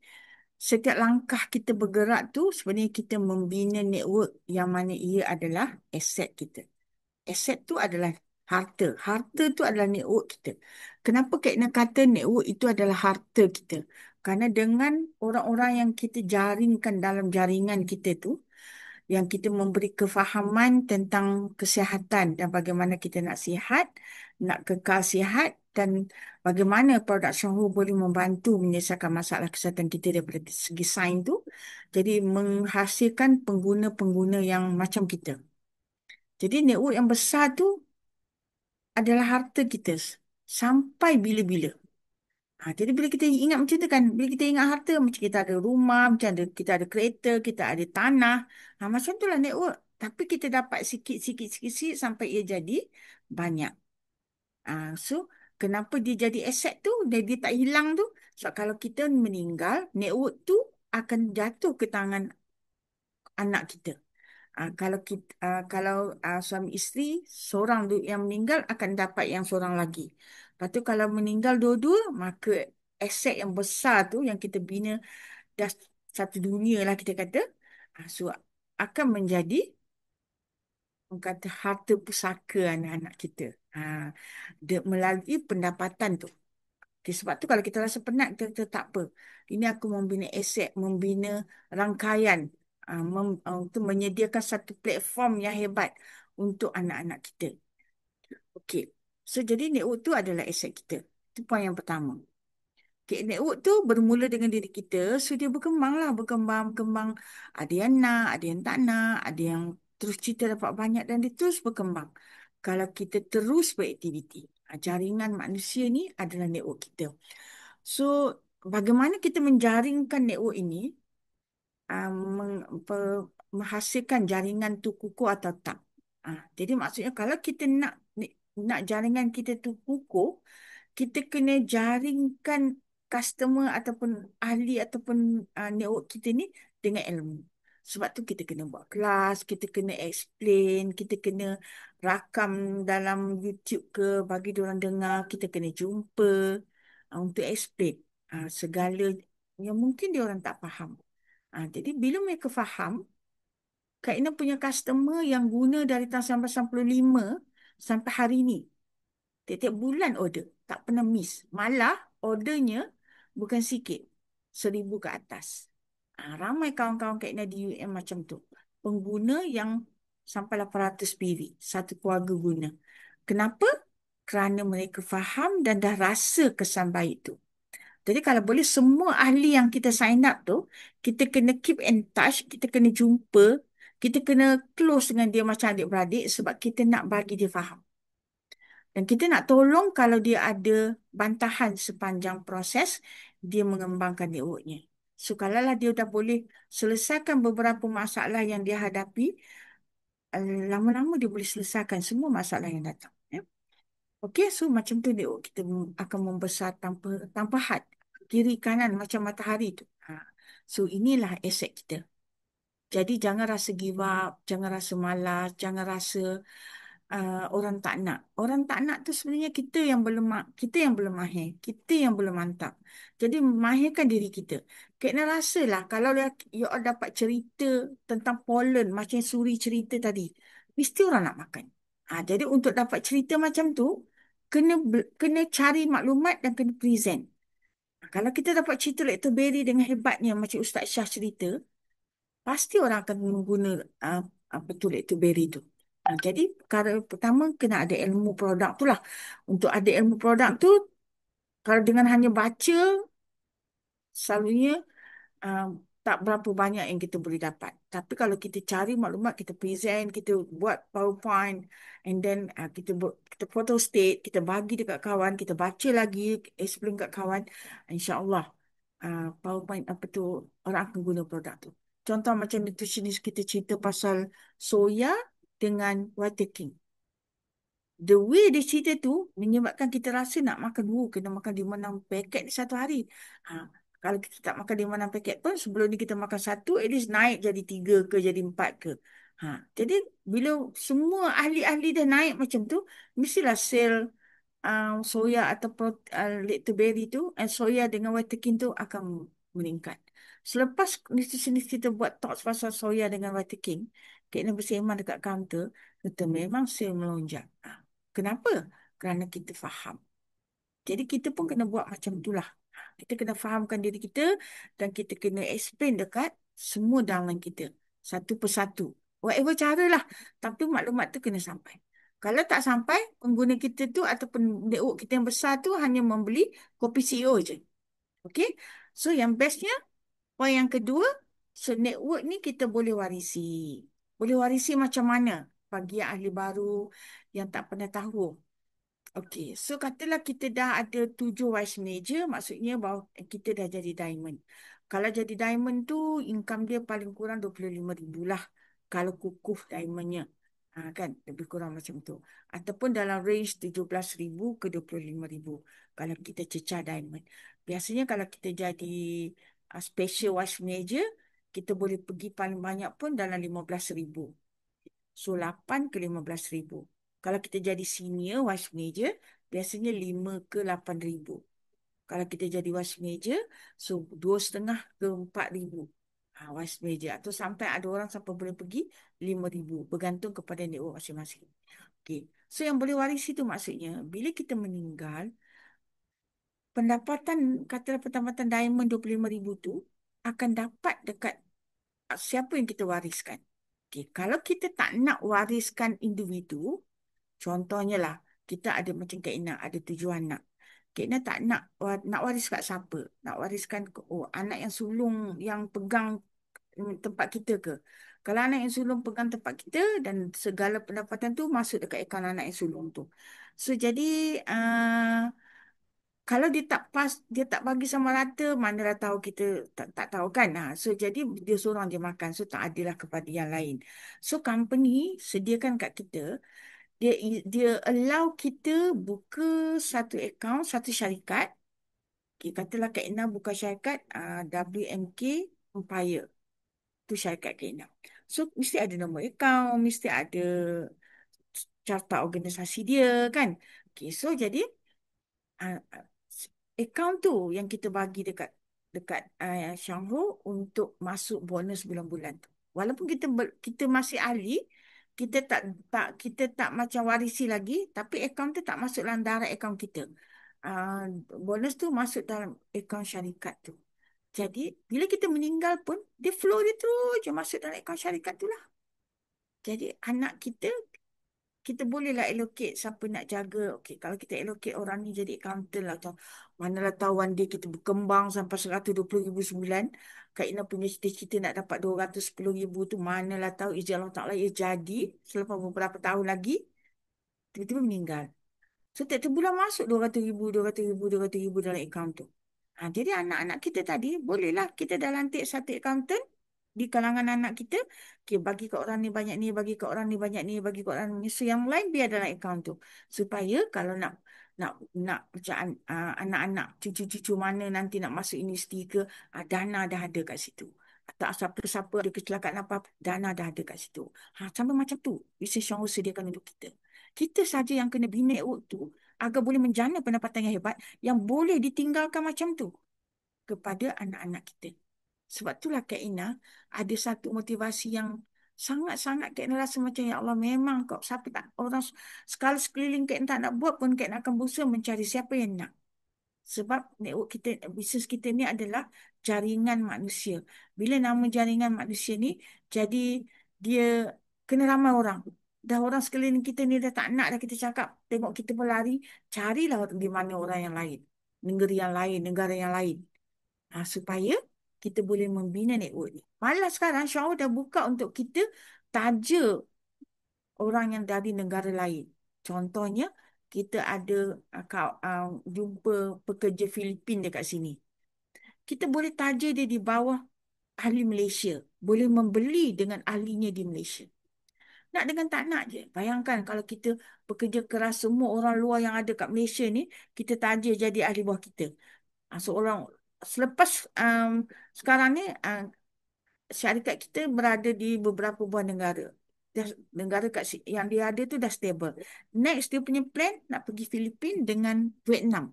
setiap langkah kita bergerak tu sebenarnya kita membina network yang mana ia adalah aset kita. Aset tu adalah harta. Harta tu adalah network kita. Kenapa Kak Ina kata network itu adalah harta kita? Kerana dengan orang-orang yang kita jaringkan dalam jaringan kita tu, yang kita memberi kefahaman tentang kesihatan dan bagaimana kita nak sihat, nak kekal sihat dan bagaimana produk Syahhu boleh membantu menyelesaikan masalah kesihatan kita daripada segi sains tu. Jadi menghasilkan pengguna-pengguna yang macam kita. Jadi network yang besar tu adalah harta kita sampai bila-bila. Jadi bila kita ingat macam tu kan, bila kita ingat harta, macam kita ada rumah, macam kita ada kereta, kita ada tanah. Macam tu lah network. Tapi kita dapat sikit-sikit sampai ia jadi banyak. So, kenapa dia jadi aset tu, dia tak hilang tu? Sebab kalau kita meninggal, network tu akan jatuh ke tangan anak kita. Kalau kita, suami isteri seorang yang meninggal akan dapat yang seorang lagi. Lepas tu kalau meninggal dua-dua maka aset yang besar tu yang kita bina dah satu dunia lah kita kata. So akan menjadi orang kata harta pusaka anak-anak kita. Melalui pendapatan tu. Okay, sebab tu kalau kita rasa penat, kita kata tak apa. Ini aku membina aset, membina rangkaian untuk menyediakan satu platform yang hebat untuk anak-anak kita. Okey. So, jadi network tu adalah aset kita. Itu poin yang pertama. Okay, network tu bermula dengan diri kita. So, dia berkembang lah. Berkembang, berkembang. Ada yang nak, ada yang tak nak. Ada yang terus cerita dapat banyak dan dia terus berkembang. Kalau kita terus beraktiviti. Jaringan manusia ni adalah network kita. So, bagaimana kita menjaringkan network ini? uh, meng- pe- Menghasilkan jaringan tu kukuh atau tak. Jadi maksudnya kalau kita nak jaringan kita tu kukuh, kita kena jaringkan customer ataupun ahli ataupun network kita ni dengan ilmu. Sebab tu kita kena buat kelas, kita kena explain, kita kena rakam dalam YouTube ke bagi diorang dengar, kita kena jumpa untuk explain segala yang mungkin diorang tak faham. Jadi bila mereka faham, Kak Ina punya customer yang guna dari tahun 1995 sampai hari ini. Tiap-tiap bulan order. Tak pernah miss. Malah ordernya bukan sikit. 1,000 ke atas. Ramai kawan-kawan Kak Ina di UM macam tu. Pengguna yang sampai 800 pirik. Satu keluarga guna. Kenapa? Kerana mereka faham dan dah rasa kesan baik tu. Jadi kalau boleh semua ahli yang kita sign up tu, kita kena keep in touch, kita kena jumpa, kita kena close dengan dia macam adik-beradik sebab kita nak bagi dia faham. Dan kita nak tolong kalau dia ada bantahan sepanjang proses dia mengembangkan networknya. So kalaulah dia dah boleh selesaikan beberapa masalah yang dia hadapi, lama-lama dia boleh selesaikan semua masalah yang datang. Ya. Okey, so macam tu network kita akan membesar tanpa had, kiri kanan macam matahari tu. So inilah aset kita. Jadi jangan rasa give up, jangan rasa malas, jangan rasa orang tak nak. Orang tak nak tu sebenarnya kita yang belum mahir, kita yang belum mantap. Jadi mahirkan diri kita. Kena rasalah kalau you all dapat cerita tentang pollen macam Suri cerita tadi, mesti orang nak makan. Jadi untuk dapat cerita macam tu, kena cari maklumat dan kena present. Kalau kita dapat cerita Dr. Berry dengan hebatnya macam Ustaz Syah cerita, pasti orang akan mengguna apa tu Dr. Berry tu. Jadi perkara pertama kena ada ilmu produk tu lah. Untuk ada ilmu produk tu, kalau dengan hanya baca, selalunya uh, tak berapa banyak yang kita boleh dapat. Tapi kalau kita cari maklumat, kita present, kita buat PowerPoint, and then kita photo state, kita bagi dekat kawan, kita baca lagi, explain kat kawan, insya-Allah PowerPoint apa tu orang akan guna produk tu. Contoh macam nutritionist kita cerita pasal soya dengan white king. The way dia cerita tu menyebabkan kita rasa nak makan, kena makan 5-6 paket di satu hari. Kalau kita tak makan 5-6 paket pun, sebelum ni kita makan satu, at least naik jadi 3 ke, jadi 4 ke. Jadi bila semua ahli-ahli dah naik macam tu, mestilah sel soya atau lactoberry tu, soya dengan Vitakin tu akan meningkat. Selepas nutritionist kita buat talks pasal soya dengan Vitakin, kena bersembang dekat kaunter, kata memang sel melonjak. Kenapa? Kerana kita faham. Jadi kita pun kena buat macam itulah. Kita kena fahamkan diri kita dan kita kena explain dekat semua downline kita. Satu persatu. Whatever cara lah. Tapi maklumat tu kena sampai. Kalau tak sampai, pengguna kita tu ataupun network kita yang besar tu hanya membeli kopi CEO je. Okay? So yang bestnya, poin yang kedua, so network ni kita boleh warisi. Boleh warisi macam mana? Bagi yang ahli baru yang tak pernah tahu. Okey, so katalah kita dah ada 7 vice manager, maksudnya bahawa kita dah jadi diamond. Kalau jadi diamond tu, income dia paling kurang 25,000 lah. Kalau kukuh diamondnya. Kan, lebih kurang macam tu. Ataupun dalam range 17,000 ke 25,000. Kalau kita cecah diamond. Biasanya kalau kita jadi special vice manager, kita boleh pergi paling banyak pun dalam 15,000. So, 8 ke 15,000. Kalau kita jadi senior vice manager, biasanya 5 ke 8,000. Kalau kita jadi vice manager, so 2,500 ke 4,000. Waris meja. Atau sampai ada orang sampai boleh pergi 5,000. Bergantung kepada network masing-masing. Okey. So yang boleh waris itu maksudnya, bila kita meninggal, pendapatan, katalah pendapatan diamond 25,000 tu akan dapat dekat siapa yang kita wariskan. Okey. Kalau kita tak nak wariskan individu, contohnya lah, kita ada macam Kak Ina, ada 7 anak. Kak Ina tak nak nak waris kat siapa? Nak wariskan ke anak yang sulung yang pegang tempat kita ke? Kalau anak yang sulung pegang tempat kita dan segala pendapatan tu masuk dekat akaun anak yang sulung tu. So jadi kalau dia tak pas, dia tak bagi sama rata, manalah tahu kita tak tahu kan. So jadi dia seorang je makan. So tak adil lah kepada yang lain. So company sediakan kat kita, dia allow kita buka satu akaun, satu syarikat. Okay, katalah Kak Ina buka syarikat WMK Empire. Tu syarikat Kak Ina. So mesti ada nombor akaun, mesti ada carta organisasi dia kan. Okay, so jadi uh, akaun tu yang kita bagi dekat dekat Shanghu untuk masuk bonus bulan-bulan tu. Walaupun kita masih ahli, kita tak macam warisi lagi, tapi akaun tu tak masuk dalam direct akaun kita. Uh, Bonus tu masuk dalam akaun syarikat tu. Jadi bila kita meninggal pun dia flow dia terus je masuk dalam akaun syarikat tu lah. Jadi anak kita, kita bolehlah allocate siapa nak jaga. Okey, kalau kita allocate orang ni jadi accountant lah. Atau manalah tahu one day kita berkembang sampai 120,000 sebulan. Kak Ina punya cita-cita nak dapat 210,000 tu. Manalah tahu izin Allah Ta'ala ia jadi selepas beberapa tahun lagi. Tiba-tiba meninggal. So, tiap bulan masuk 200,000, 200,000, 200,000 dalam akaun tu. Jadi anak-anak kita tadi, bolehlah kita dah lantik satu accountant di kalangan anak kita. Okay, bagi ke orang ni banyak ni, bagi ke orang ni banyak ni, bagi ke orang ni. So, yang lain biar dalam akaun tu. Supaya kalau nak macam anak-anak, cucu-cucu mana nanti nak masuk universiti ke, dana dah ada kat situ. Atau siapa-siapa ada kecelakaan apa-apa, dana dah ada kat situ. Sama macam tu. Bisnes yang sediakan untuk kita. Kita saja yang kena bina network tu agar boleh menjana pendapatan yang hebat yang boleh ditinggalkan macam tu kepada anak-anak kita. Sebab itulah Kak Ina ada satu motivasi yang sangat-sangat Kak Ina rasa macam ya Allah memang kau siapa tak orang sekali sekeliling Kak Ina tak nak buat pun Kak Ina akan berusaha mencari siapa yang nak. Sebab network kita, bisnes kita ni adalah jaringan manusia. Bila nama jaringan manusia ni, jadi dia kena ramai orang. Dah orang sekeliling kita ni dah tak nak dah kita cakap. Tengok kita berlari, carilah di mana orang yang lain. Negeri yang lain, negara yang lain. Supaya kita boleh membina network ni. Malah sekarang Syahul dah buka untuk kita taja orang yang dari negara lain. Contohnya, kita ada jumpa pekerja Filipin dekat sini. Kita boleh taja dia di bawah ahli Malaysia. Boleh membeli dengan ahlinya di Malaysia. Nak dengan tak nak je. Bayangkan kalau kita bekerja keras semua orang luar yang ada kat Malaysia ni, kita taja jadi ahli buah kita. Seorang selepas sekarang ni syarikat kita berada di beberapa buah negara. Negara yang dia ada tu dah stable. Next dia punya plan nak pergi Filipin dengan Vietnam.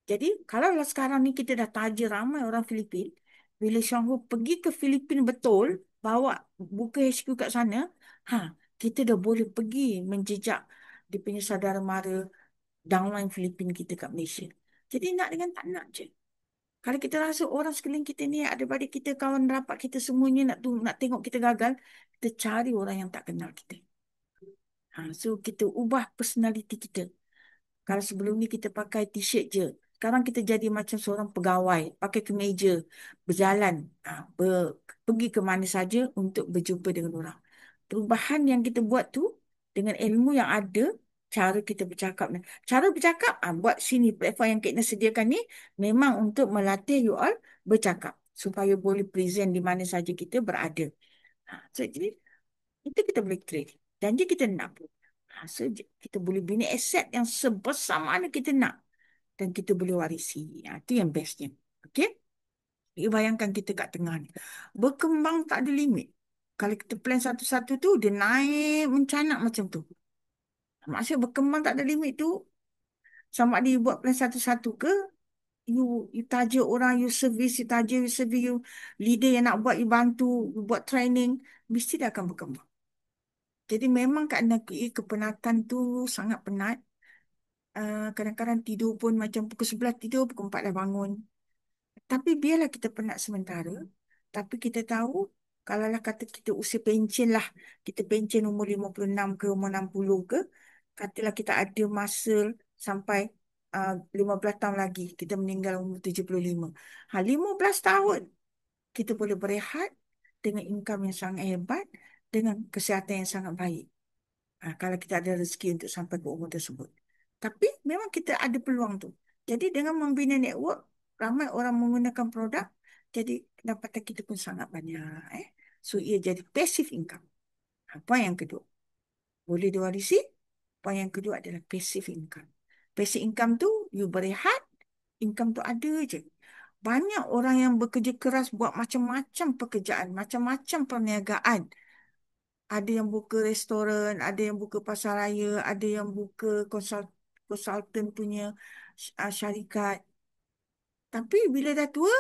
Jadi kalau sekarang ni kita dah taja ramai orang Filipin, bila Syanghu pergi ke Filipin betul, bawa buka HQ kat sana, kita dah boleh pergi menjejak dia punya saudara mara downline Filipin kita kat Malaysia. Jadi nak dengan tak nak je. Kalau kita rasa orang sekeliling kita ni, adik-adik kita, kawan rapat kita semuanya nak tengok kita gagal, kita cari orang yang tak kenal kita. So kita ubah personality kita. Kalau sebelum ni kita pakai t-shirt je, sekarang kita jadi macam seorang pegawai, pakai kemeja, berjalan, pergi ke mana saja untuk berjumpa dengan orang. Perubahan yang kita buat tu, dengan ilmu yang ada, cara kita bercakap. Cara bercakap, buat sini platform yang kita sediakan ni, memang untuk melatih you all bercakap. Supaya boleh present di mana saja kita berada. So, jadi, itu kita boleh trade. Janji kita nak. So, kita boleh bina aset yang sebesar mana kita nak. Dan kita boleh warisi. Itu yang bestnya. Okay? You bayangkan kita kat tengah ni. Berkembang tak ada limit. Kalau kita plan satu-satu tu, dia naik mencanak macam tu. Maksudnya berkembang tak ada limit tu, sama ada you buat plan satu-satu ke, you taja orang, you taja, you service, you leader yang nak buat, you bantu, you buat training, mesti dia akan berkembang. Jadi memang Kak Naki kepenatan tu sangat penat. Kadang-kadang tidur pun macam pukul 11 tidur, pukul 4 dah bangun. Tapi biarlah kita penat sementara. Tapi kita tahu, kalaulah kata kita usia pencen lah, kita pencen umur 56 ke, umur 60 ke, katalah kita ada masa sampai 15 tahun lagi, kita meninggal umur 75. 15 tahun, kita boleh berehat dengan income yang sangat hebat, dengan kesihatan yang sangat baik. Kalau kita ada rezeki untuk sampai ke umur tersebut. Tapi memang kita ada peluang tu. Jadi dengan membina network, ramai orang menggunakan produk, jadi pendapatan kita pun sangat banyak. So, ia jadi passive income. Poin yang kedua. Boleh diwarisi. Poin yang kedua adalah passive income. Passive income tu, you berehat, income tu ada je. Banyak orang yang bekerja keras buat macam-macam pekerjaan, macam-macam perniagaan. Ada yang buka restoran, ada yang buka pasar raya, ada yang buka konsultan punya syarikat. Tapi bila dah tua,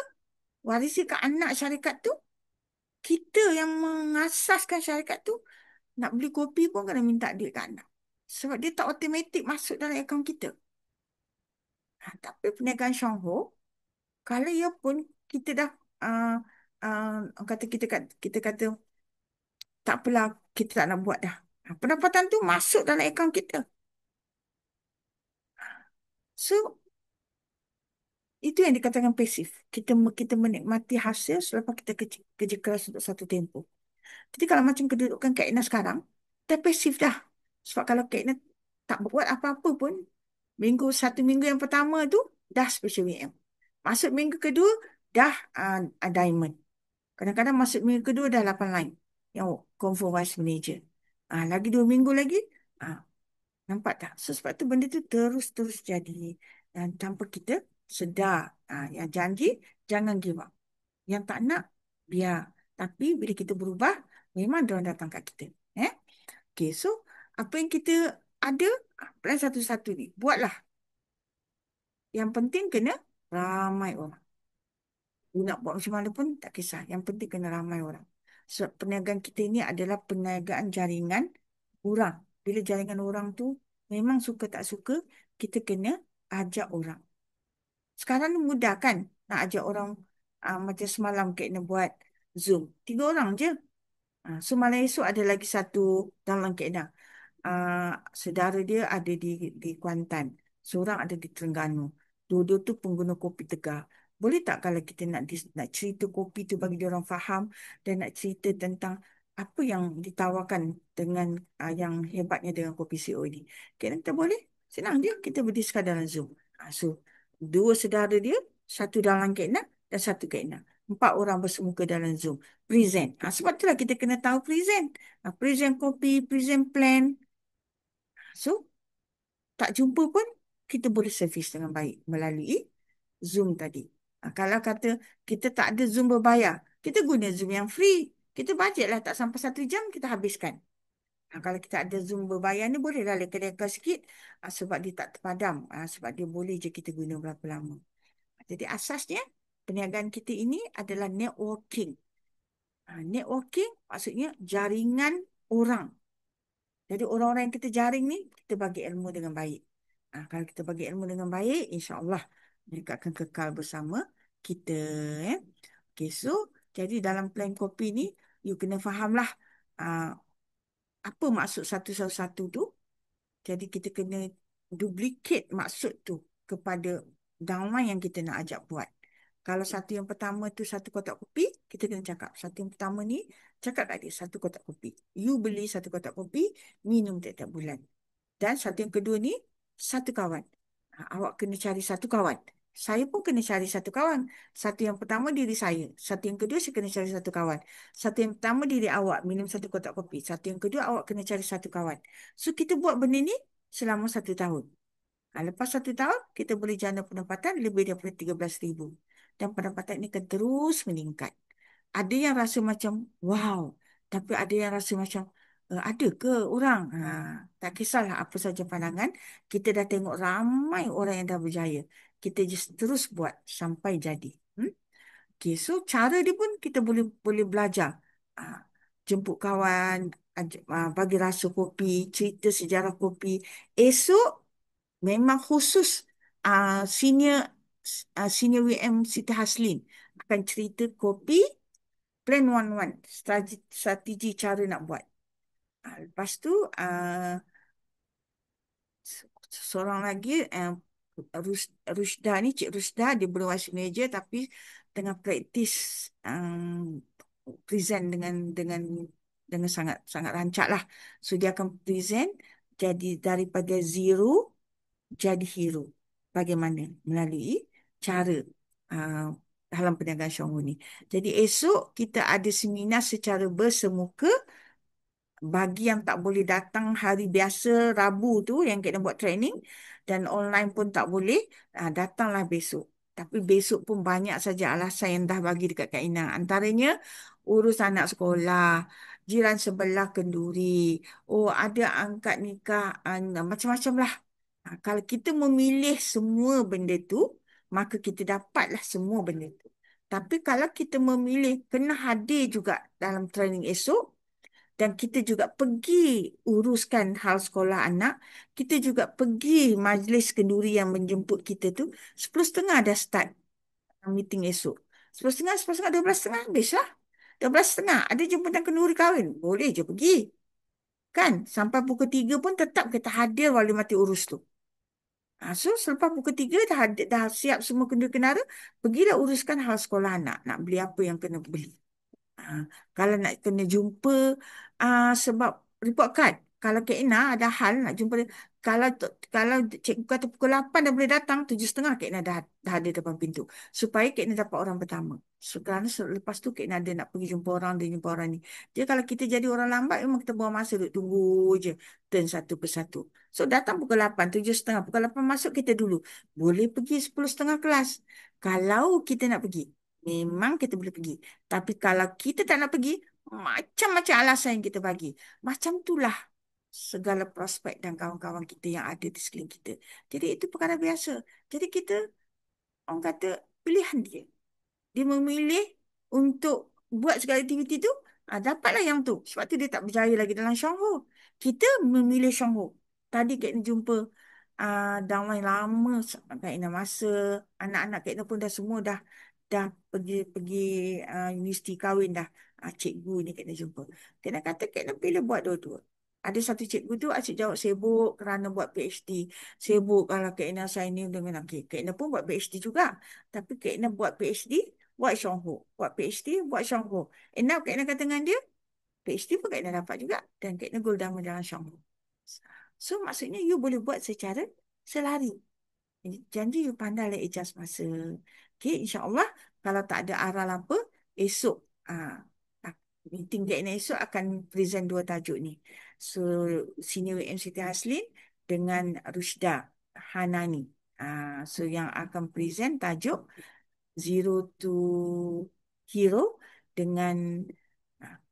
warisi ke anak syarikat tu, kita yang mengasaskan syarikat tu, nak beli kopi pun kena minta duit ke anak. Sebab dia tak automatik masuk dalam akaun kita. Tapi perniagaan Shangho, kalau ia pun kita dah uh, kata kita kata tak apalah, kita tak nak buat dah. Pendapatan tu masuk dalam akaun kita. So, itu yang dikatakan pasif. Kita menikmati hasil selepas kita kerja keras untuk satu tempoh. Jadi kalau macam kedudukan Kak Ina sekarang, dah pasif dah. Sebab kalau Kak Ina tak buat apa-apa pun, satu minggu yang pertama tu, dah special VM. Masuk minggu kedua, dah diamond. Kadang-kadang masuk minggu kedua, dah 8 line. Yang confirm vice manager. Lagi 2 minggu lagi, nampak tak? So, sebab tu benda tu terus-terus jadi. Dan tanpa kita sedar. Yang janji, jangan give up. Yang tak nak, biar. Tapi bila kita berubah, memang dia datang kat kita. Okay, so apa yang kita ada, plan satu-satu ni. Buatlah. Yang penting kena ramai orang. You nak buat macam mana pun tak kisah. Yang penting kena ramai orang. Sebab perniagaan kita ini adalah perniagaan jaringan orang. Bila jaringan orang tu memang suka tak suka, kita kena ajak orang. Sekarang ni mudah kan nak ajak orang, macam semalam kena buat Zoom. 3 orang je. So malam esok ada lagi satu dalam Kedah. Saudara dia ada di Kuantan. Seorang ada di Terengganu. Dua-dua tu pengguna kopi Tegar. Boleh tak kalau kita nak cerita kopi tu bagi dia orang faham dan nak cerita tentang apa yang ditawarkan dengan yang hebatnya dengan kopi CO ini. Kita boleh? Senang je. Kita berdiskus dalam Zoom. So, 2 saudara dia, satu dalam Kedah dan satu Kedah. 4 orang bersemuka dalam Zoom. Present. Sebab itulah kita kena tahu present. Present kopi, present plan. So, tak jumpa pun kita boleh servis dengan baik melalui Zoom tadi. Kalau kata kita tak ada Zoom berbayar, kita guna Zoom yang free. Kita bajetlah tak sampai 1 jam kita habiskan. Kalau kita ada Zoom berbayar ni bolehlah leka-leka sikit, sebab dia tak terpadam. Sebab dia boleh je kita guna berapa lama. Jadi asasnya perniagaan kita ini adalah networking. Networking maksudnya jaringan orang. Jadi orang-orang yang kita jaring ni, kita bagi ilmu dengan baik. Kalau kita bagi ilmu dengan baik, insya-Allah mereka akan kekal bersama kita. Okay, so jadi dalam plan kopi ni, you kena fahamlah apa maksud satu-satu tu. Jadi kita kena duplicate maksud tu kepada downline yang kita nak ajak buat. Kalau satu yang pertama tu satu kotak kopi, kita kena cakap. Satu yang pertama ni, cakap kat dia satu kotak kopi. You beli satu kotak kopi, minum tiap-tiap bulan. Dan satu yang kedua ni, satu kawan. Awak kena cari satu kawan. Saya pun kena cari satu kawan. Satu yang pertama diri saya. Satu yang kedua saya kena cari satu kawan. Satu yang pertama diri awak, minum satu kotak kopi. Satu yang kedua awak kena cari satu kawan. So kita buat benda ni selama 1 tahun. Lepas 1 tahun, kita boleh jana pendapatan lebih daripada 13,000. Dan pendapatan ini akan terus meningkat. Ada yang rasa macam, wow. Tapi ada yang rasa macam, ada ke orang? Tak kisahlah apa saja pandangan. Kita dah tengok ramai orang yang dah berjaya. kita just terus buat sampai jadi. Okay, so cara dia pun kita boleh boleh belajar. Ah, Jemput kawan, bagi rasa kopi, cerita sejarah kopi. Esok memang khusus senior senior WM Siti Haslin akan cerita kopi plan one strategi cara nak buat. Lepas tu seorang lagi Rushda ni, Cik Rushda, dia belum masuk meja tapi tengah praktis present dengan sangat sangat rancak lah. So dia akan present jadi daripada zero jadi hero. Bagaimana? Melalui cara uh, dalam perniagaan Syahmu ni. Jadi esok kita ada seminar secara bersemuka bagi yang tak boleh datang hari biasa Rabu tu yang kita buat training dan online pun tak boleh, datanglah besok. Tapi besok pun banyak saja alasan yang dah bagi dekat Kak Ina. Antaranya urus anak sekolah, jiran sebelah kenduri, oh ada angkat nikah, macam-macam lah. Kalau kita memilih semua benda tu, maka kita dapatlah semua benda tu. Tapi kalau kita memilih kena hadir juga dalam training esok, dan kita juga pergi uruskan hal sekolah anak, kita juga pergi majlis kenduri yang menjemput kita tu, 10:30 dah start meeting esok. 10:30, 10:30, 12:30 habis lah. 12:30 ada jemputan kenduri kahwin. Boleh je pergi. Kan? Sampai pukul 3 pun tetap kita hadir wali mati urus tu. So, selepas pukul 3 dah siap semua kenduri kenara, pergilah uruskan hal sekolah anak. Nak beli apa yang kena beli. Ah, Kalau nak kena jumpa sebab report card. Kalau Kak Ina ada hal nak jumpa dia. Kalau cikgu kata pukul 8 dah boleh datang, 7:30 Kak Ina dah ada depan pintu. Supaya Kak Ina dapat orang pertama. So, kerana lepas tu Kak Ina ada nak pergi jumpa orang, dia jumpa orang ni. Jadi kalau kita jadi orang lambat, memang kita buang masa duduk tunggu je. Turn satu persatu. So datang pukul 8, 7:30. Pukul 8 masuk kita dulu. Boleh pergi 10:30 kelas. Kalau kita nak pergi. Memang kita boleh pergi. Tapi kalau kita tak nak pergi, macam-macam alasan yang kita bagi. Macam itulah segala prospek dan kawan-kawan kita yang ada di sekeliling kita. Jadi itu perkara biasa. Jadi kita, orang kata, pilihan dia. Dia memilih untuk buat segala aktiviti tu, dapatlah yang tu. Sebab tu dia tak berjaya lagi dalam Shanghu. Kita memilih Shanghu. Tadi Kak Ina jumpa downline lama Kak Ina masa anak-anak Kak Ina pun dah semua dah pergi pergi universiti kahwin dah. Cikgu ni Kak Ina jumpa. Kak Ina kata Kak Ina pilih buat dua-dua. Ada satu cikgu tu asyik jawab sibuk kerana buat PhD. Sibuk kalau Kak Ina signing dengan Kak Ina pun buat PhD juga. Tapi Kak Ina buat PhD, buat Shanghu. Buat PhD, buat Shanghu. And now Kak Ina kata dengan dia, PhD pun Kak Ina dapat juga. Dan Kak Ina goal dalam jalan Shanghu. So maksudnya you boleh buat secara selari. Janji you pandailah adjust masa. Okay, insyaAllah kalau tak ada aral apa, esok meeting Kak Ina esok akan present dua tajuk ni. So Senior WM Siti Haslin dengan Rushda Hanani. So yang akan present tajuk Zero to Hero dengan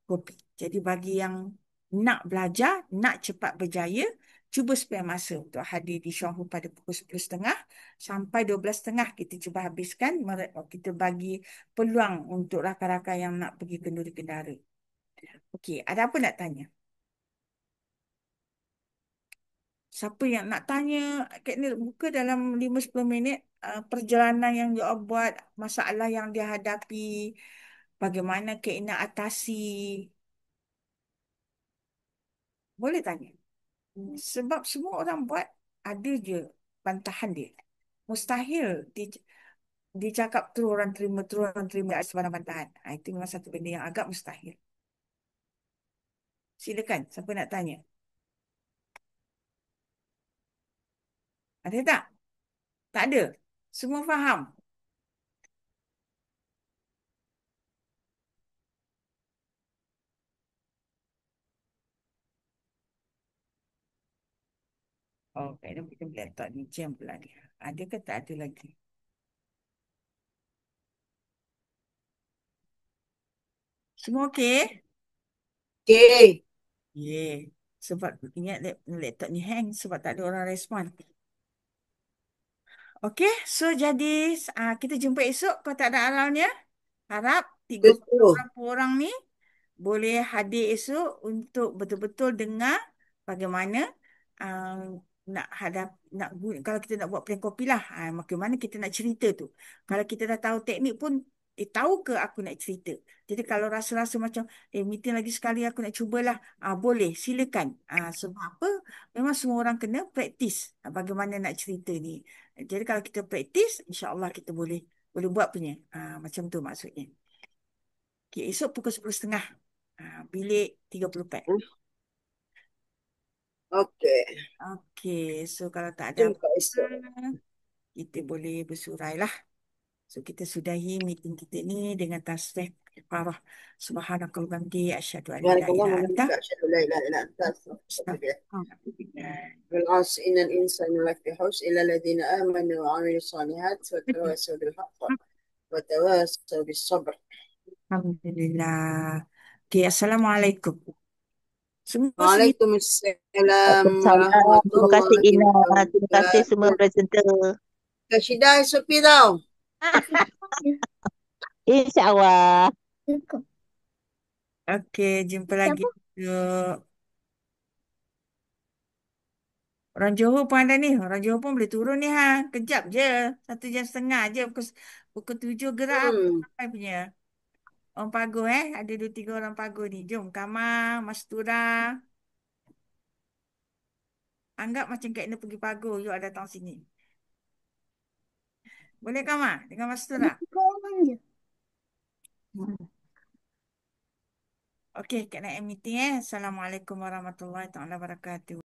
kopi. Jadi bagi yang nak belajar, nak cepat berjaya, cuba spare masa untuk hadir di Syahhu pada pukul 10:30 sampai 12:30 kita cuba habiskan. Kita bagi peluang untuk rakan-rakan yang nak pergi kenduri kendara. Okey, ada apa nak tanya? Siapa yang nak tanya? Kak ni buka dalam 5-10 minit perjalanan yang dia buat, masalah yang dia hadapi, bagaimana Kak nak atasi. Boleh tanya. Sebab semua orang buat ada je bantahan dia. Mustahil dia cakap terus orang terima ada sebarang bantahan. Itu memang satu benda yang agak mustahil. Silakan, siapa nak tanya? Ada tak? Tak ada. Semua faham. Oh, kayaknya kita laptop ni jam pula dia. Ada ke tak ada lagi? Semua okey? Okay. Yeah. Sebab ingat laptop ni hang sebab tak ada orang respon. Okey, so jadi kita jumpa esok kalau tak ada halalnya. Harap 30 Betul. berapa orang ni boleh hadir esok untuk betul-betul dengar bagaimana uh, kalau kita nak buat plan kopi lah, bagaimana kita nak cerita tu. Kalau kita dah tahu teknik pun, tahu ke aku nak cerita. Jadi kalau rasa-rasa macam, meeting lagi sekali aku nak cubalah, boleh, silakan. Sebab apa? Memang semua orang kena praktis bagaimana nak cerita ni. Jadi kalau kita praktis, insya-Allah kita boleh boleh buat punya. Macam tu maksudnya. Okay, esok pukul 10.30. Bilik 34. Okey. Okey, so kalau tak ada Jumpa apa-apa, esok. kita boleh bersurai lah. So kita sudahi meeting kita ni dengan tasbih kafarah. Subhanakallahumma wa bihamdika asyhadu an la Subhanakallah ilaha wa illa anta bihamdika asyhadu an la ilaha illa anta astaghfiruka astaghfiruka. بالعصر إن الإنسان لفي خسر إلا الذين آمنوا وعملوا الصالحات وتواصوا بالحق وتواصوا بالصبر. Alhamdulillah. Okay, Assalamualaikum. Semua sini. Waalaikumsalam Waalaikumsalam. Terima kasih warahmatullahi Ina. Terima kasih semua wabarakatuh. presenter. Kak Syida sepi tau. InsyaAllah. Okay, jumpa lagi. Yuk. Orang Johor pun ada ni. Orang Johor pun boleh turun ni ha. Kejap je. 1 jam setengah je. Pukul 7 gerak Hmm. apa punya. Orang Pagu Ada 2-3 orang Pagu ni. Jom Kamar, Mastura. Anggap macam Kak Ina pergi Pagu. You ada datang sini. Boleh Kamar? Dengan Mastura. Okey, Kak nak meeting. Assalamualaikum warahmatullahi wabarakatuh.